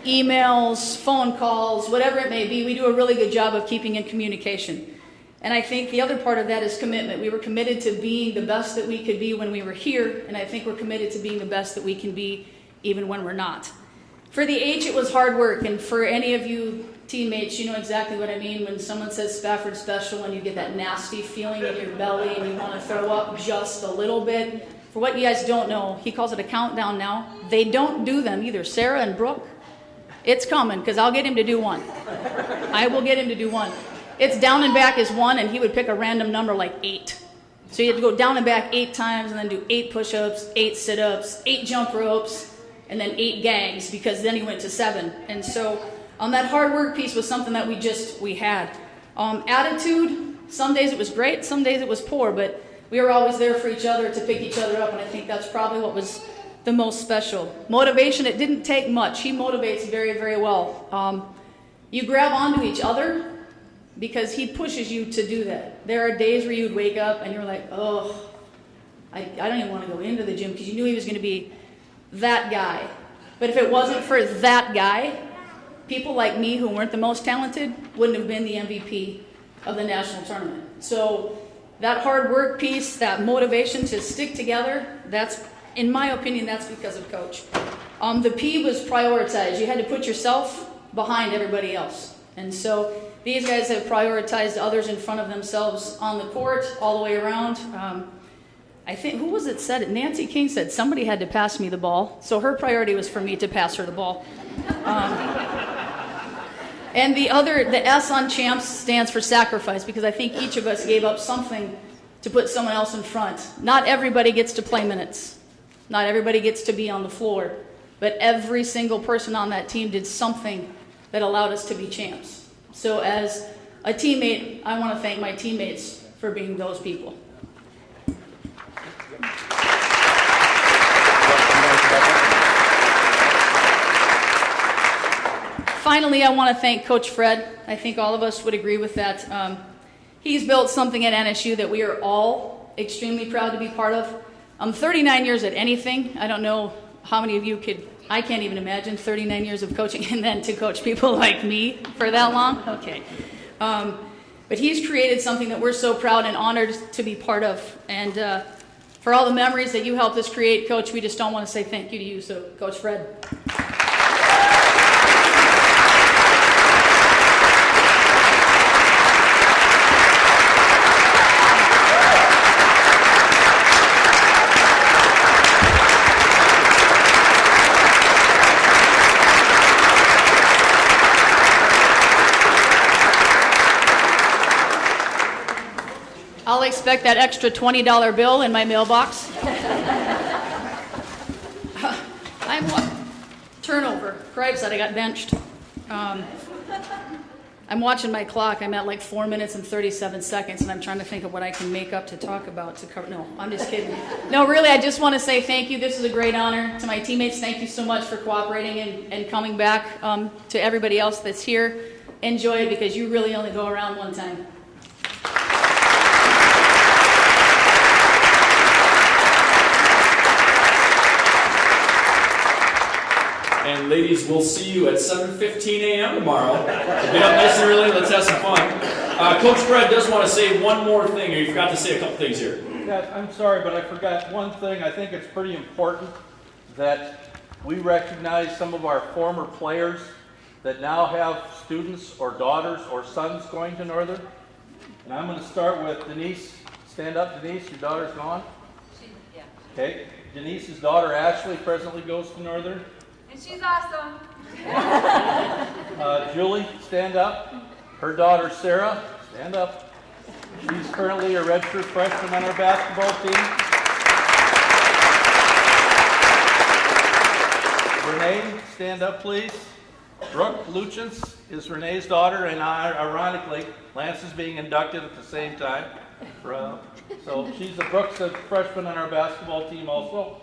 Emails, phone calls, whatever it may be, we do a really good job of keeping in communication. And I think the other part of that is commitment. We were committed to being the best that we could be when we were here, and I think we're committed to being the best that we can be even when we're not. For the H, it was hard work, and for any of you teammates, you know exactly what I mean when someone says Spafford Special and you get that nasty feeling in your belly and you want to throw up just a little bit. For what you guys don't know, he calls it a countdown now. They don't do them either. Sarah and Brooke, it's coming because I'll get him to do one. I will get him to do one. It's down and back is 1, and he would pick a random number like 8. So you have to go down and back 8 times and then do 8 push-ups, 8 sit-ups, 8 jump ropes, and then 8 gags because then he went to 7. And so that hard work piece was something that we had. Attitude, some days it was great, some days it was poor, but we were always there for each other to pick each other up, and I think that's probably what was the most special. Motivation, it didn't take much. He motivates very, very well. You grab onto each other because he pushes you to do that. There are days where you'd wake up and you're like, oh, I don't even want to go into the gym because you knew he was going to be that guy. But if it wasn't for that guy, people like me who weren't the most talented wouldn't have been the MVP of the national tournament. So that hard work piece, that motivation to stick together, that's, in my opinion, that's because of Coach. The P was prioritize. You had to put yourself behind everybody else. And so these guys have prioritized others in front of themselves on the court, all the way around. I think, who was it said it? Nancy King said somebody had to pass me the ball. So her priority was for me to pass her the ball. And the S on champs stands for sacrifice, because I think each of us gave up something to put someone else in front. Not everybody gets to play minutes. Not everybody gets to be on the floor. But every single person on that team did something that allowed us to be champs. So as a teammate, I want to thank my teammates for being those people. Finally, I want to thank Coach Fred. I think all of us would agree with that. He's built something at NSU that we are all extremely proud to be part of. 39 years at anything. I don't know how many of you could I can't even imagine 39 years of coaching and then to coach people like me for that long. Okay. But he's created something that we're so proud and honored to be part of. And for all the memories that you helped us create, Coach, we just don't want to say thank you to you. So, Coach Fred. I'll expect that extra $20 bill in my mailbox. Turnover. Cripe said I got benched. I'm watching my clock. I'm at like 4 minutes and 37 seconds, and I'm trying to think of what I can make up to talk about to cover. No, I'm just kidding. No, really, I just want to say thank you. This is a great honor. To my teammates, thank you so much for cooperating and coming back. To everybody else that's here, enjoy it because you really only go around one time. And ladies, we'll see you at 7:15 a.m. tomorrow. Get up nice and early. Let's have some fun. Coach Fred does want to say one more thing, or you forgot to say a couple things here. Yeah, I'm sorry, but I forgot one thing. I think it's pretty important that we recognize some of our former players that now have students or daughters or sons going to Northern. And I'm going to start with Denise. Stand up, Denise. Your daughter's gone? Yeah. Okay. Denise's daughter, Ashley, presently goes to Northern. And she's awesome. Julie, stand up. Her daughter, Sarah, stand up. She's currently a redshirt freshman on our basketball team. Renee, stand up, please. Brooke Luchens is Renee's daughter, and ironically, Lance is being inducted at the same time. So she's a Brooke's a freshman on our basketball team also.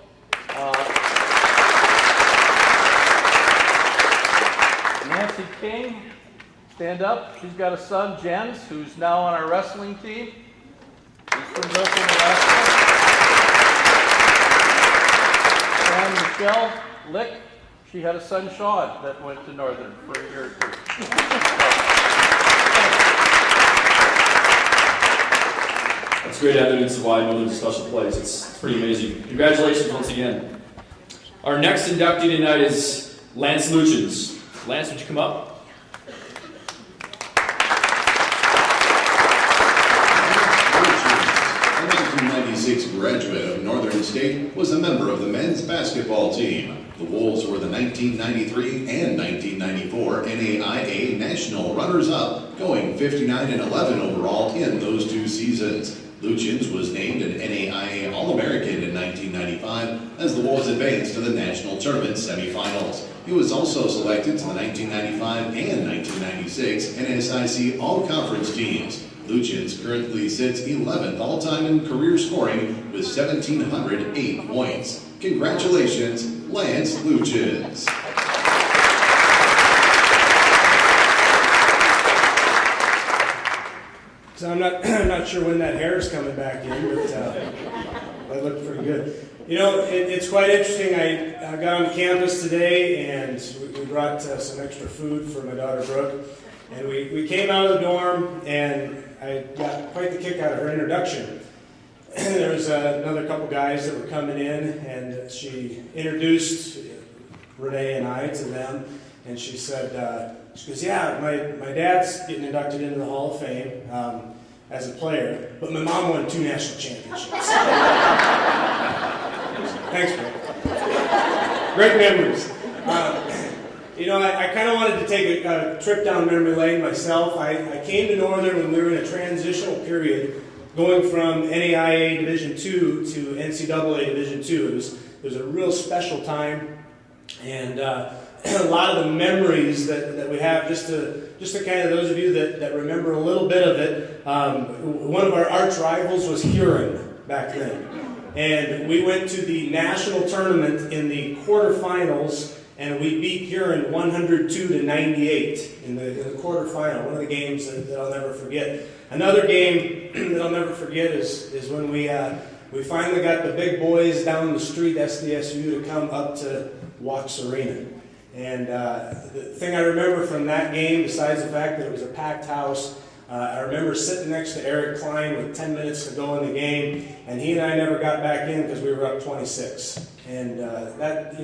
Nancy King, stand up. She's got a son, Jens, who's now on our wrestling team. He's from Brooklyn, Alaska. And Michelle Lick, she had a son, Sean, that went to Northern for a year or two. That's great evidence of why Northern's a special place. It's pretty amazing. Congratulations once again. Our next inductee tonight is Lance Luchens. Lance, would you come up? 1996 graduate of Northern State, was a member of the men's basketball team. The Wolves were the 1993 and 1994 NAIA National runners-up, going 59-11 overall in those two seasons. Luchens was named an NAIA All-American in 1995 as the Wolves advanced to the national tournament semifinals. He was also selected to the 1995 and 1996 NSIC All-Conference teams. Luchens currently sits 11th all-time in career scoring with 1,708 points. Congratulations, Lance Luchens. So I'm not sure when that hair is coming back in, but that looked pretty good. You know, it's quite interesting. I got on campus today, and we brought some extra food for my daughter Brooke. And we came out of the dorm, and I got quite the kick out of her introduction. There was another couple guys that were coming in, and she introduced Renee and I to them. And she said, she goes, yeah, my dad's getting inducted into the Hall of Fame as a player, but my mom won 2 national championships. Thanks, bro. Great memories. You know, I kind of wanted to take a trip down memory lane myself. I came to Northern when we were in a transitional period, going from NAIA Division II to NCAA Division II. It was a real special time, and a lot of the memories that we have, just to kind of those of you that remember a little bit of it, one of our arch rivals was Huron back then. And we went to the national tournament in the quarterfinals, and we beat Huron 102-98 in the quarterfinal, one of the games that I'll never forget. Another game that I'll never forget is when we finally got the big boys down the street, SDSU, to come up to Walks Arena. And the thing I remember from that game, besides the fact that it was a packed house, I remember sitting next to Eric Klein with 10 minutes to go in the game, and he and I never got back in because we were up 26. And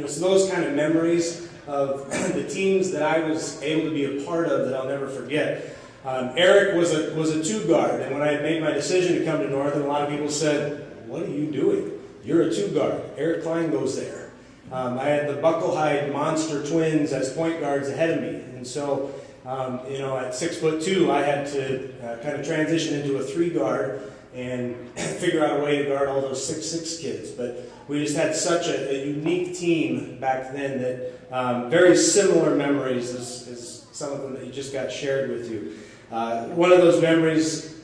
so those kind of memories of the teams that I was able to be a part of that I'll never forget. Eric was a two-guard, and when I made my decision to come to Northern, a lot of people said, "What are you doing? You're a two-guard. Eric Klein goes there." I had the Bucklehide Monster Twins as point guards ahead of me, and so at 6'2", I had to kind of transition into a three-guard and figure out a way to guard all those 6'6" kids. But we just had such a unique team back then that very similar memories as some of them that you just got shared with you. One of those memories,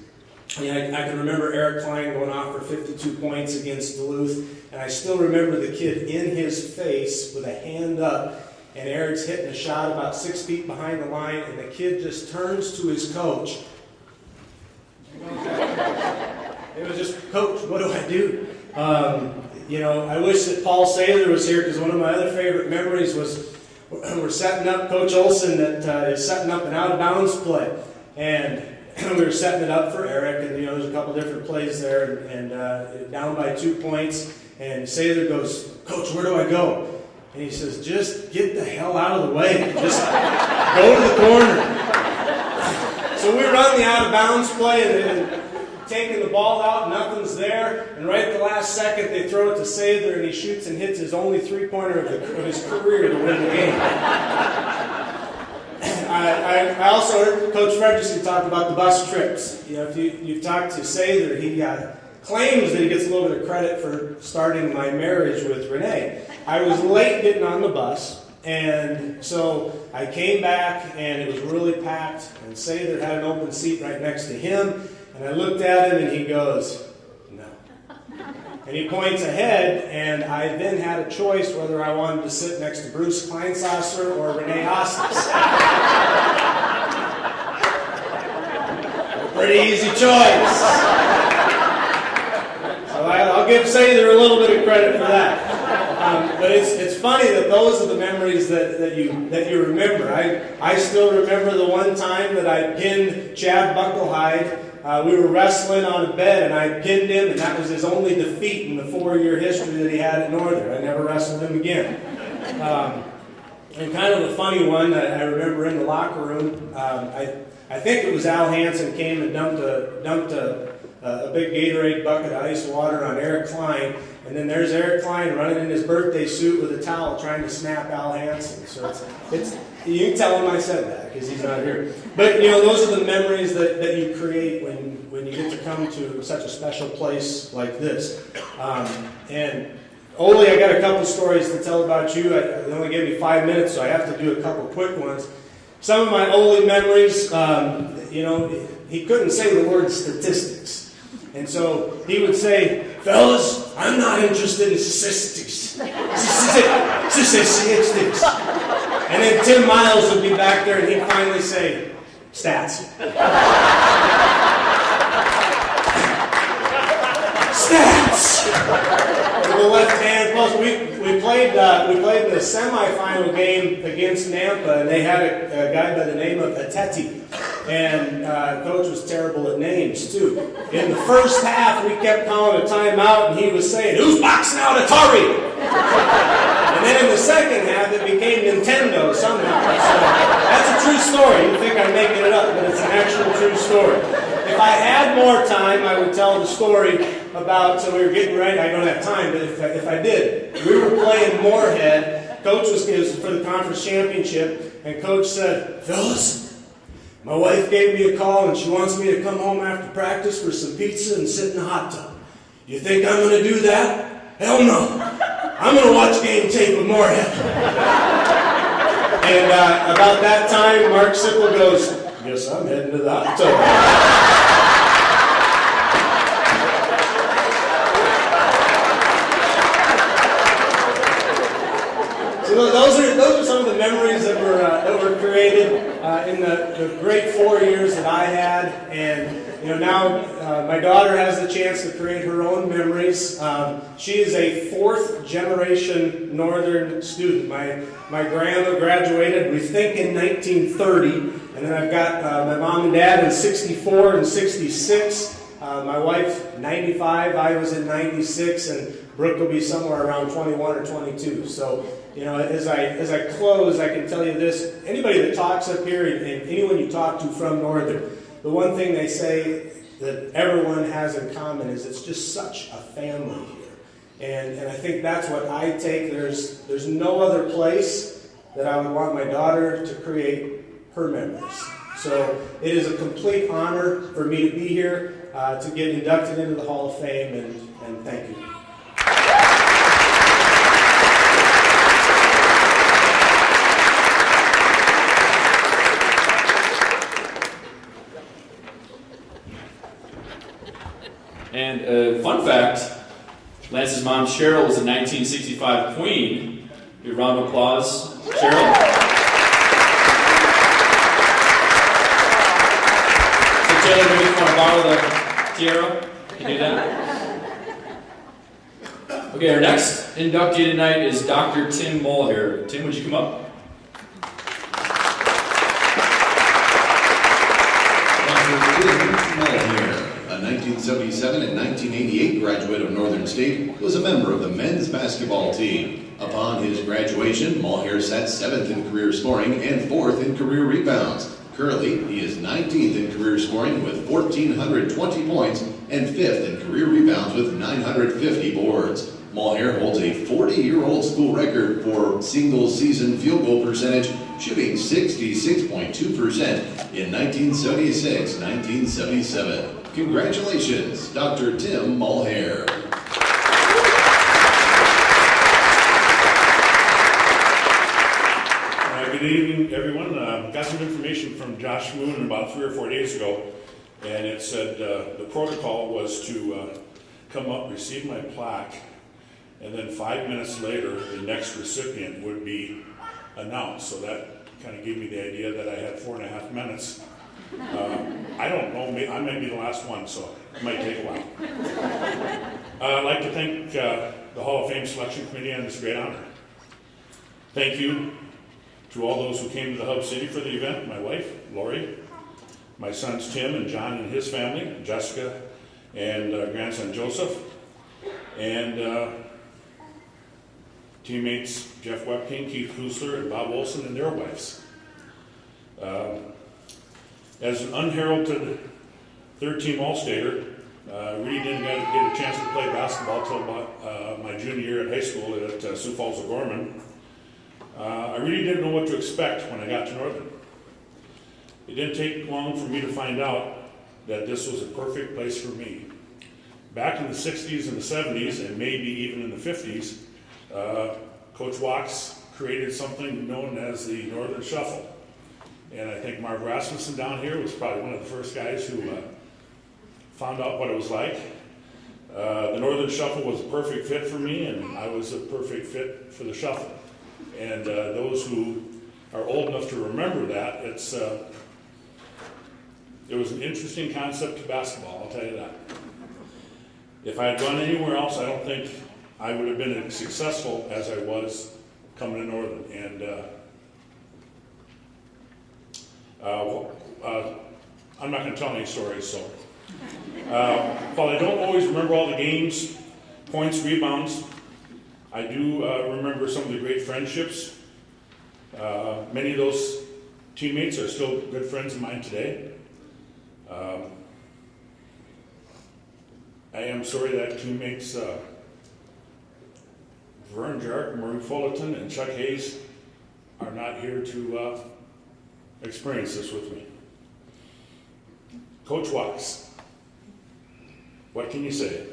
I can remember Eric Klein going off for 52 points against Duluth, and I still remember the kid in his face with a hand up, and Eric's hitting a shot about 6 feet behind the line, and the kid just turns to his coach. It was just, "Coach, what do I do?" I wish that Paul Saylor was here, because one of my other favorite memories was we're setting up Coach Olson that is setting up an out-of-bounds play. And we were setting it up for Eric, and there's a couple different plays there, and down by 2 points, and Saylor goes, "Coach, where do I go?" And he says, "Just get the hell out of the way. Just go to the corner." So we run the out-of-bounds play, and taking the ball out, nothing's there, and right at the last second, they throw it to Saylor, and he shoots and hits his only three-pointer of his career to win the game. I also heard Coach Frederickson talk about the bus trips. If you've talked to Saylor, he claims that he gets a little bit of credit for starting my marriage with Renee. I was late getting on the bus, and so I came back, and it was really packed, and Saylor had an open seat right next to him, and I looked at him, and he goes, "No." And he points ahead, and I then had a choice whether I wanted to sit next to Bruce Kleinsasser or Renee Ostis. A pretty easy choice. So I'll give Saylor a little bit of credit for that. But it's funny that those are the memories that you remember. I still remember the one time that I pinned Chad Bucklehide. We were wrestling on a bed, and I pinned him, and that was his only defeat in the 4-year history that he had at Northern. I never wrestled him again. And kind of a funny one that I remember in the locker room, I think it was Al Hansen came and dumped a big Gatorade bucket of ice water on Eric Klein, and then there's Eric Klein running in his birthday suit with a towel trying to snap Al Hansen. So it's you can tell him I said that because he's not here. But those are the memories that you create when you get to come to such a special place like this. And Ole, I got a couple stories to tell about you. They only gave me 5 minutes, so I have to do a couple quick ones. Some of my Ole memories, he couldn't say the word statistics. And so he would say, "Fellas, I'm not interested in statistics." Statistics. And then Tim Miles would be back there, and he'd finally say, "Stats." Stats! With the left hand. Plus, we played in the semifinal game against Nampa, and they had a guy by the name of Ateti. And Coach was terrible at names, too. In the first half, we kept calling a timeout, and he was saying, "Who's boxing out Atari?" And then in the second half, it became Nintendo somehow. So that's a true story. You think I'm making it up, but it's an actual true story. If I had more time, I would tell the story about, so we were getting ready. I don't have time, but if I did, we were playing Moorhead. Coach was for the conference championship, and Coach said, "Fellas, my wife gave me a call, and she wants me to come home after practice for some pizza and sit in the hot tub. You think I'm going to do that? Hell no. I'm going to watch game tape of Moorhead." And about that time, Mark Sipple goes, "Guess I'm heading to the hot tub." So those are some of the memories that were created in the great 4 years that I had, and now My daughter has the chance to create her own memories. She is a fourth generation Northern student. My grandma graduated, we think, in 1930. And then I've got my mom and dad in 64 and 66. My wife, 95. I was in 96. And Brooke will be somewhere around 21 or 22. So, as I close, I can tell you this. Anybody that talks up here and anyone you talk to from Northern, the one thing they say that everyone has in common is it's just such a family here. And I think that's what I take. There's no other place that I would want my daughter to create her memories. So it is a complete honor for me to be here, to get inducted into the Hall of Fame, and thank you. And fun fact, Lance's mom, Cheryl, was a 1965 Queen. Give a round of applause, Cheryl. So Taylor, maybe you want to borrow the tiara? Can you do that? Okay, our next inductee tonight is Dr. Tim Mulher. Tim, would you come up? A 1977 and 1988 graduate of Northern State, was a member of the men's basketball team. Upon his graduation, Mulher sat 7th in career scoring and 4th in career rebounds. Currently, he is 19th in career scoring with 1,420 points and 5th in career rebounds with 950 boards. Mulher holds a 40-year-old school record for single-season field goal percentage, shooting 66.2% in 1976-1977. Congratulations, Dr. Tim Mulher. Good evening, everyone. Got some information from Josh Moon about 3 or 4 days ago, and it said the protocol was to come up, receive my plaque, and then 5 minutes later, the next recipient would be announced. So that kind of gave me the idea that I had 4.5 minutes. I don't know, I might be the last one, so it might take a while. I'd like to thank the Hall of Fame Selection Committee on this great honor. Thank you to all those who came to the Hub City for the event, my wife, Lori, my sons Tim and John and his family, Jessica and grandson Joseph, and teammates Jeff Webking, Keith Kusler, and Bob Olson and their wives. As an unheralded third-team All-Stater, really didn't get a chance to play basketball until about my junior year at high school at Sioux Falls O'Gorman. I really didn't know what to expect when I got to Northern. It didn't take long for me to find out that this was a perfect place for me. Back in the 60s and the 70s, and maybe even in the 50s, Coach Wachs created something known as the Northern Shuffle. And I think Marv Rasmussen down here was probably one of the first guys who found out what it was like. The Northern Shuffle was a perfect fit for me, and I was a perfect fit for the Shuffle. And those who are old enough to remember that, it was an interesting concept to basketball, I'll tell you that. If I had gone anywhere else, I don't think I would have been as successful as I was coming to Northern. And I'm not going to tell any stories, so. While I don't always remember all the games, points, rebounds, I do remember some of the great friendships. Many of those teammates are still good friends of mine today. I am sorry that teammates Vern Jark, Murray Fullerton, and Chuck Hayes are not here to experience this with me. Coach Wachs, what can you say?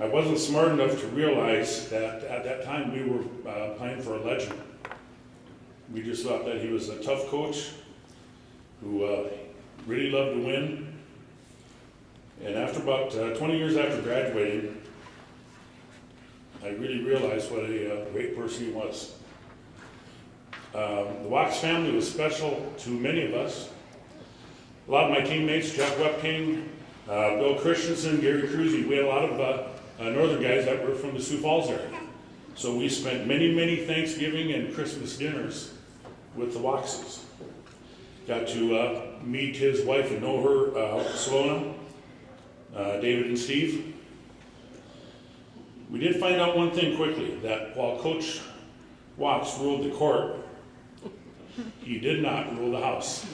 I wasn't smart enough to realize that at that time we were playing for a legend. We just thought that he was a tough coach who really loved to win. And after about 20 years after graduating, I really realized what a great person he was. The Wachs family was special to many of us. A lot of my teammates, Jeff Webking, Bill Christensen, Gary Cruzy. We had a lot of northern guys that were from the Sioux Falls area. So we spent many, many Thanksgiving and Christmas dinners with the Waxes. Got to meet his wife and know her, Salona, David and Steve. We did find out one thing quickly, that while Coach Wax ruled the court, he did not rule the house.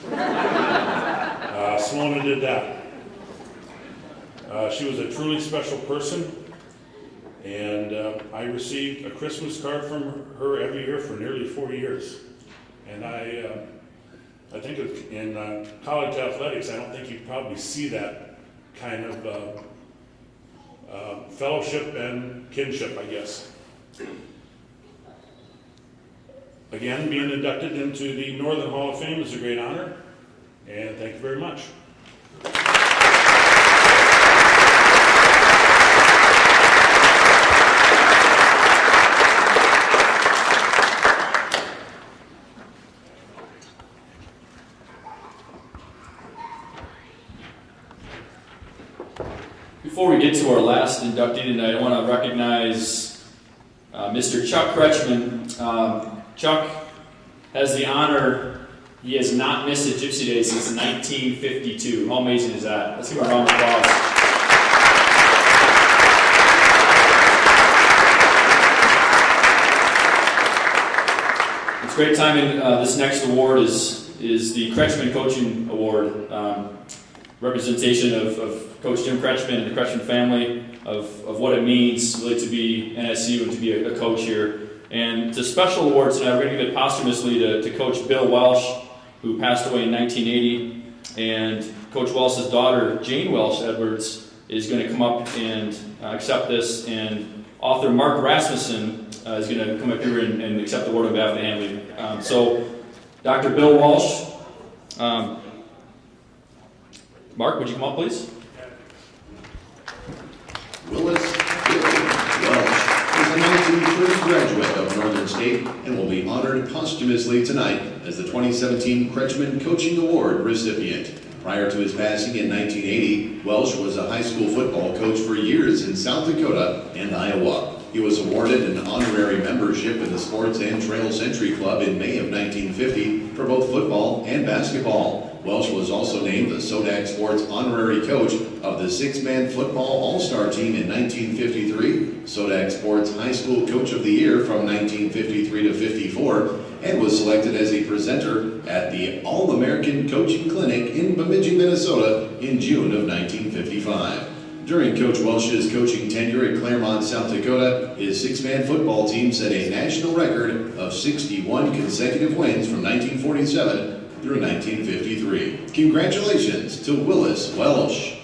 Salona did that. She was a truly special person, and I received a Christmas card from her every year for nearly 4 years. And I think in college athletics, I don't think you probably see that kind of fellowship and kinship, I guess. Again, being inducted into the Northern Hall of Fame is a great honor, and thank you very much. Before we get to our last inductee tonight, I want to recognize Mr. Chuck Kretschmann. Chuck has the honor, he has not missed a Gypsy Day since 1952. How amazing is that? Let's give him a round of applause. It's a great timing. This next award is the Kretschmann Coaching Award. Representation of Coach Jim Kretschmann and the Kretschmann family of what it means really to be NSU and to be a coach here. And it's a special award tonight. We're going to give it posthumously to Coach Bill Welsh, who passed away in 1980. And Coach Welsh's daughter, Jane Welsh Edwards, is going to come up and accept this. And author Mark Rasmussen is going to come up here and accept the award on behalf of the Handley. So, Dr. Bill Welsh, Mark, would you come up, please? Willis Billy Welsh is the 19th graduate of Northern State and will be honored posthumously tonight as the 2017 Kretschmann Coaching Award recipient. Prior to his passing in 1980, Welsh was a high school football coach for years in South Dakota and Iowa. He was awarded an honorary membership in the Sports and Trail Century Club in May of 1950 for both football and basketball. Welsh was also named the Sodak Sports honorary coach of the six-man football all-star team in 1953, Sodak Sports High School Coach of the Year from 1953 to 54, and was selected as a presenter at the All-American Coaching Clinic in Bemidji, Minnesota in June of 1955. During Coach Welsh's coaching tenure at Claremont, South Dakota, his six-man football team set a national record of 61 consecutive wins from 1947 through 1953. Congratulations to Willis Welsh.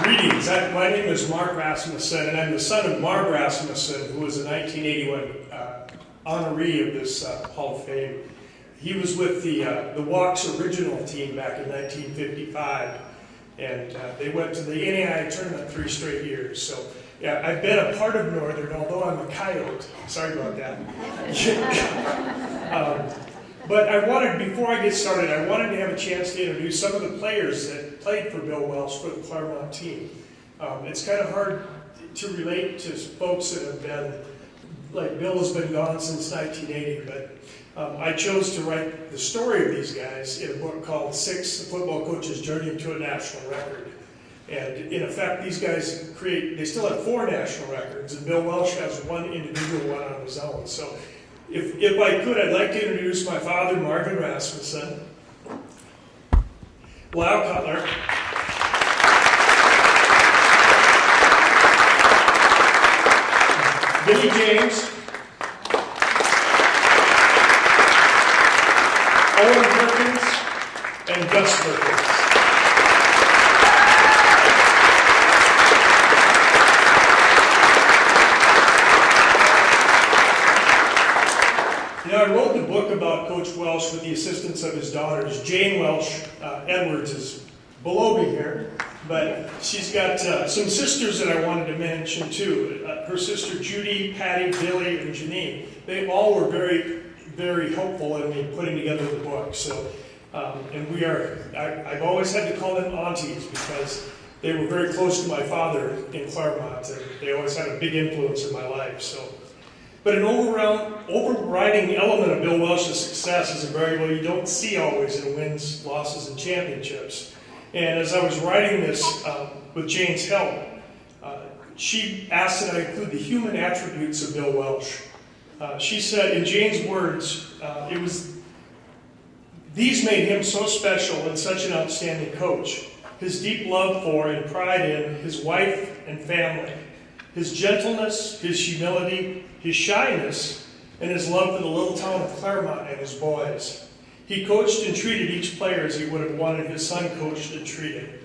Greetings, my name is Mark Rasmussen, and I'm the son of Mark Rasmussen, who was a 1981 honoree of this Hall of Fame. He was with the Walks original team back in 1955, and they went to the NAI tournament 3 straight years. So, yeah, I've been a part of Northern, although I'm a coyote. Sorry about that. But I wanted, before I get started, I wanted to have a chance to introduce some of the players that played for Bill Welsh for the Claremont team. It's kind of hard to relate to folks that have been, like Bill has been gone since 1980, but I chose to write the story of these guys in a book called 6, The Football Coach's Journey to a National Record. And in effect, these guys they still have 4 national records, and Bill Welsh has 1 individual one on his own. So if I could, I'd like to introduce my father, Marvin Rasmussen, Lau Cutler, Billy James, Owen Perkins, and Gus Perkins. Now, I wrote the book about Coach Welsh with the assistance of his daughters. Jane Welsh Edwards is below me here, but she's got some sisters that I wanted to mention too. Her sister Judy, Patty, Billy, and Janine. They all were very very helpful in me putting together the book. So, and I've always had to call them aunties because they were very close to my father in Claremont, and they always had a big influence in my life. So, but an overriding element of Bill Welsh's success is a variable you don't see always in wins, losses, and championships. And as I was writing this with Jane's help, she asked that I include the human attributes of Bill Welsh. She said, in Jane's words, these made him so special and such an outstanding coach. His deep love for and pride in his wife and family, his gentleness, his humility, his shyness, and his love for the little town of Claremont and his boys. He coached and treated each player as he would have wanted his son coached and treated.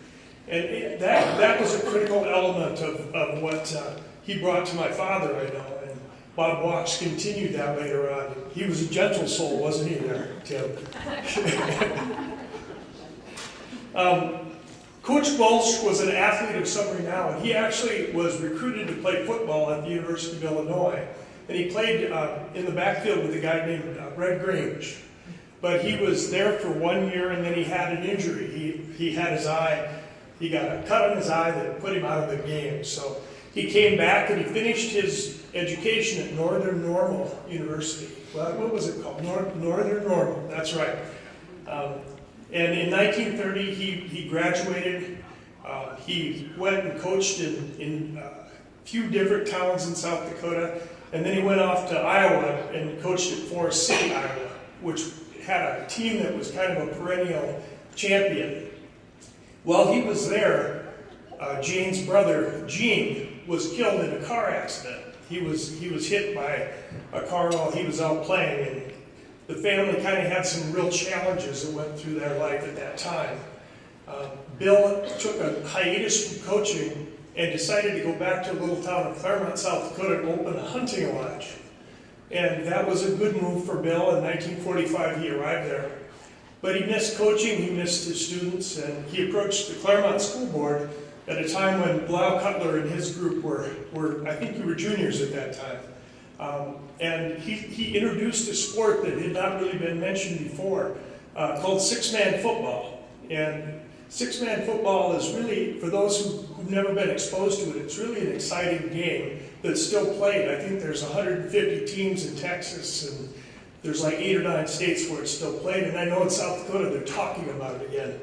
And that was a critical element of what he brought to my father, I know. And Bob Walsh continued that later on. He was a gentle soul, wasn't he there, Tim? Coach Welsh was an athlete of some renown. He actually was recruited to play football at the University of Illinois. And he played in the backfield with a guy named Red Grange. But he was there for 1 year and then he had an injury. He had his eye, he got a cut on his eye that put him out of the game. So he came back and he finished his education at Northern Normal University. Well, what was it called? Northern Normal, that's right. And in 1930, he graduated. He went and coached in a few different towns in South Dakota. And then he went off to Iowa and coached at Forest City, Iowa, which had a team that was kind of a perennial champion. While he was there, Jane's brother, Gene, was killed in a car accident. He was hit by a car while he was out playing, and the family kind of had some real challenges that went through their life at that time. Bill took a hiatus from coaching and decided to go back to a little town of Claremont, South Dakota, and open a hunting lodge. And that was a good move for Bill. In 1945, he arrived there. But he missed coaching, he missed his students, and he approached the Claremont School Board at a time when Blau Cutler and his group were I think you were juniors at that time. And he introduced a sport that had not really been mentioned before, called six-man football. And six-man football is really, for those who've never been exposed to it, it's really an exciting game that's still played. I think there's 150 teams in Texas, and there's like 8 or 9 states where it's still played, and I know in South Dakota they're talking about it again.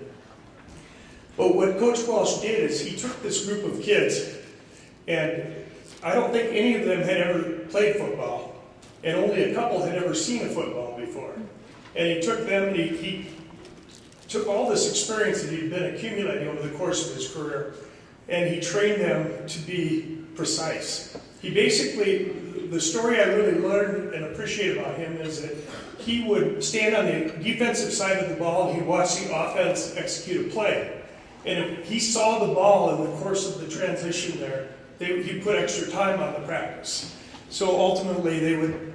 But what Coach Welsh did is he took this group of kids, and I don't think any of them had ever played football, and only a couple had ever seen a football before. And he took them, and he took all this experience that he'd been accumulating over the course of his career, and he trained them to be precise. He basically, the story I really learned and appreciate about him is that he would stand on the defensive side of the ball and he'd watch the offense execute a play. And if he saw the ball in the course of the transition there, he'd put extra time on the practice. So ultimately they would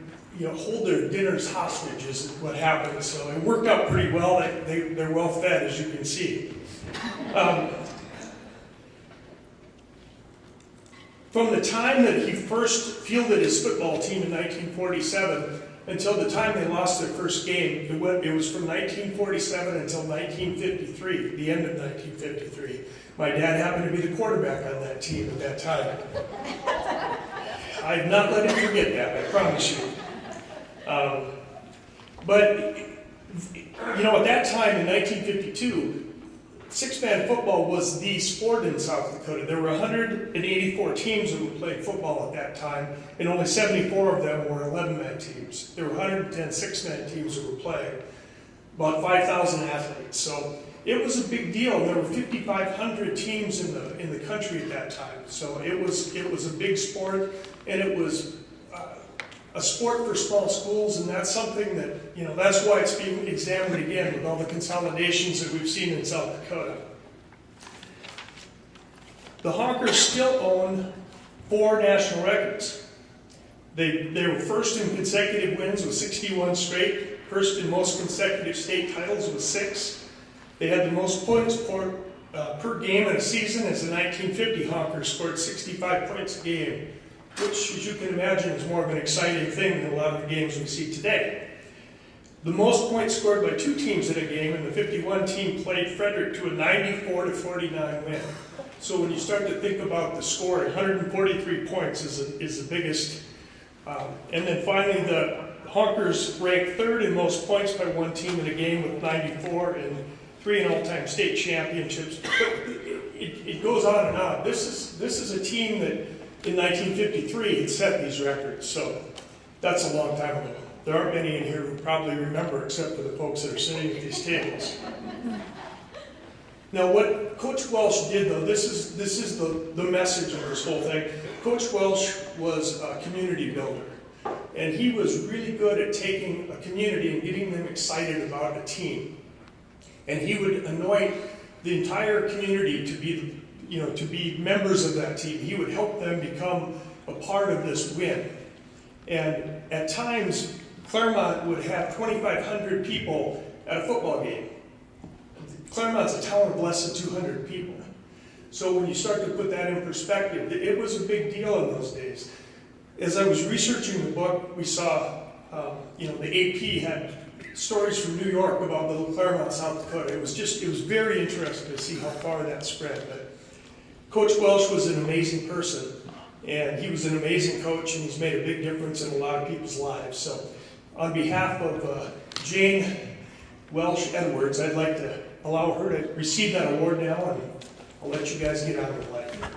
hold their dinners hostage is what happened. So it worked out pretty well. They're well fed, as you can see. From the time that he first fielded his football team in 1947 until the time they lost their first game, it was from 1947 until 1953, the end of 1953. My dad happened to be the quarterback on that team at that time. I've not let him forget that, I promise you. But at that time in 1952, six-man football was the sport in South Dakota. There were 184 teams that played football at that time, and only 74 of them were 11-man teams. There were 110 six-man teams that were playing, about 5,000 athletes. So it was a big deal. There were 5,500 teams in the country at that time. So it was a big sport, and it was a sport for small schools, and that's something that, that's why it's being examined again with all the consolidations that we've seen in South Dakota. The Honkers still own 4 national records. They were first in consecutive wins with 61 straight, first in most consecutive state titles with 6. They had the most points per game in a season as the 1950 Honkers scored 65 points a game, which, as you can imagine, is more of an exciting thing than a lot of the games we see today. the most points scored by two teams in a game, and the 51 team played Frederick to a 94-49 win. So when you start to think about the scoring, 143 points is the biggest. And then finally, the Honkers ranked third in most points by one team in a game with 94 and 3 in all-time state championships. But it goes on and on. This is a team that in 1953 had set these records, so that's a long time ago. There aren't many in here who probably remember, except for the folks that are sitting at these tables. Now, what Coach Welsh did, though, this is the message of this whole thing. Coach Welsh was a community builder, and he was really good at taking a community and getting them excited about a team. And he would anoint the entire community to be members of that team. He would help them become a part of this win. And at times, Claremont would have 2,500 people at a football game. Claremont's a town of less than 200 people. So when you start to put that in perspective, it was a big deal in those days. As I was researching the book, we saw, the AP had stories from New York about Little Claremont, South Dakota. It was very interesting to see how far that spread. But Coach Welsh was an amazing person, and he was an amazing coach, and he's made a big difference in a lot of people's lives. So on behalf of Jane Welsh Edwards, I'd like to allow her to receive that award now, and I'll let you guys get on with life.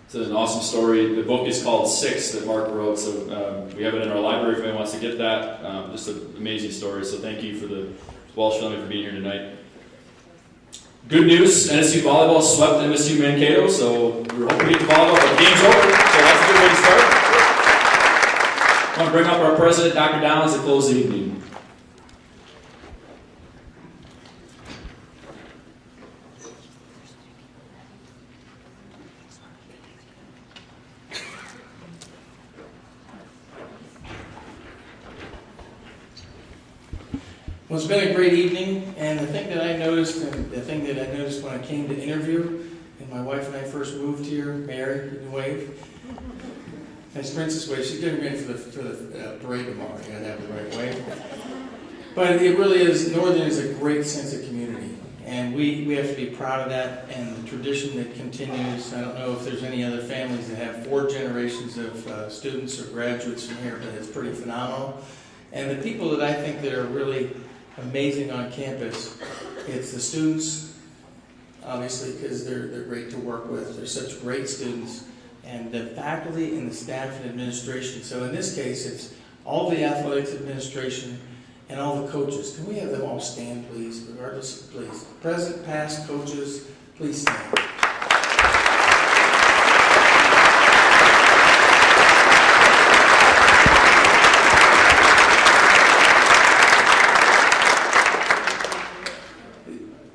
It's an awesome story. The book is called Six that Mark wrote, so we have it in our library if anyone wants to get that. Just an amazing story, so thank you for the Welsh family for being here tonight. Good news, NSU volleyball swept MSU Mankato, so we were hoping to get to volleyball, but the game's over, so that's a good way to start. I want to bring up our president, Dr. Downs, to close the evening. Well, it's been a great evening, and the thing that I noticed when I came to interview, and my wife and I first moved here, Mary, you can wave. That's Princess Wave. She's getting ready for the parade tomorrow. You gotta have the right wave. But it really is, Northern is a great sense of community, and we have to be proud of that, and the tradition that continues. I don't know if there's any other families that have 4 generations of students or graduates from here, but it's pretty phenomenal. And the people that I think that are really amazing on campus, it's the students, obviously, because they're great to work with. They're such great students, and the faculty and the staff and administration. So in this case, it's all the athletics administration and all the coaches. Can we have them all stand, please, regardless, please. Present, past, coaches, please stand.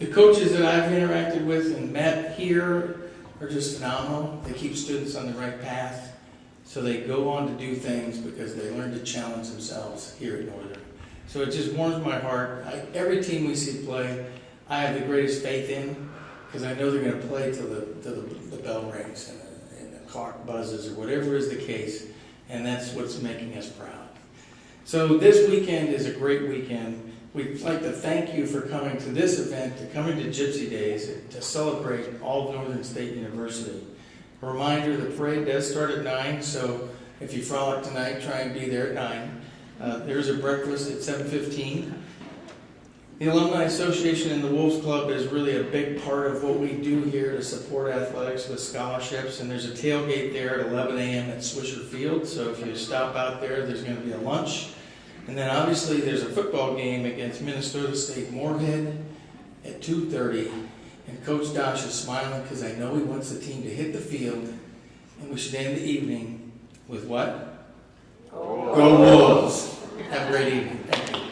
The coaches that I've interacted with and met here are just phenomenal. They keep students on the right path, so they go on to do things because they learn to challenge themselves here at Northern. So it just warms my heart. Every team we see play, I have the greatest faith in, because I know they're going to play till the bell rings and the clock buzzes or whatever is the case, and that's what's making us proud. So this weekend is a great weekend. We'd like to thank you for coming to this event, to coming to Gypsy Days, to celebrate all of Northern State University. A reminder, the parade does start at 9, so if you frolic tonight, try and be there at 9. There's a breakfast at 7:15. The Alumni Association and the Wolves Club is really a big part of what we do here to support athletics with scholarships, and there's a tailgate there at 11 a.m. at Swisher Field, so if you stop out there, there's going to be a lunch. And then obviously there's a football game against Minnesota State Moorhead at 2:30. And Coach Dosh is smiling because I know he wants the team to hit the field. And we should end the evening with what? Go Wolves! Have a great evening. Thank you.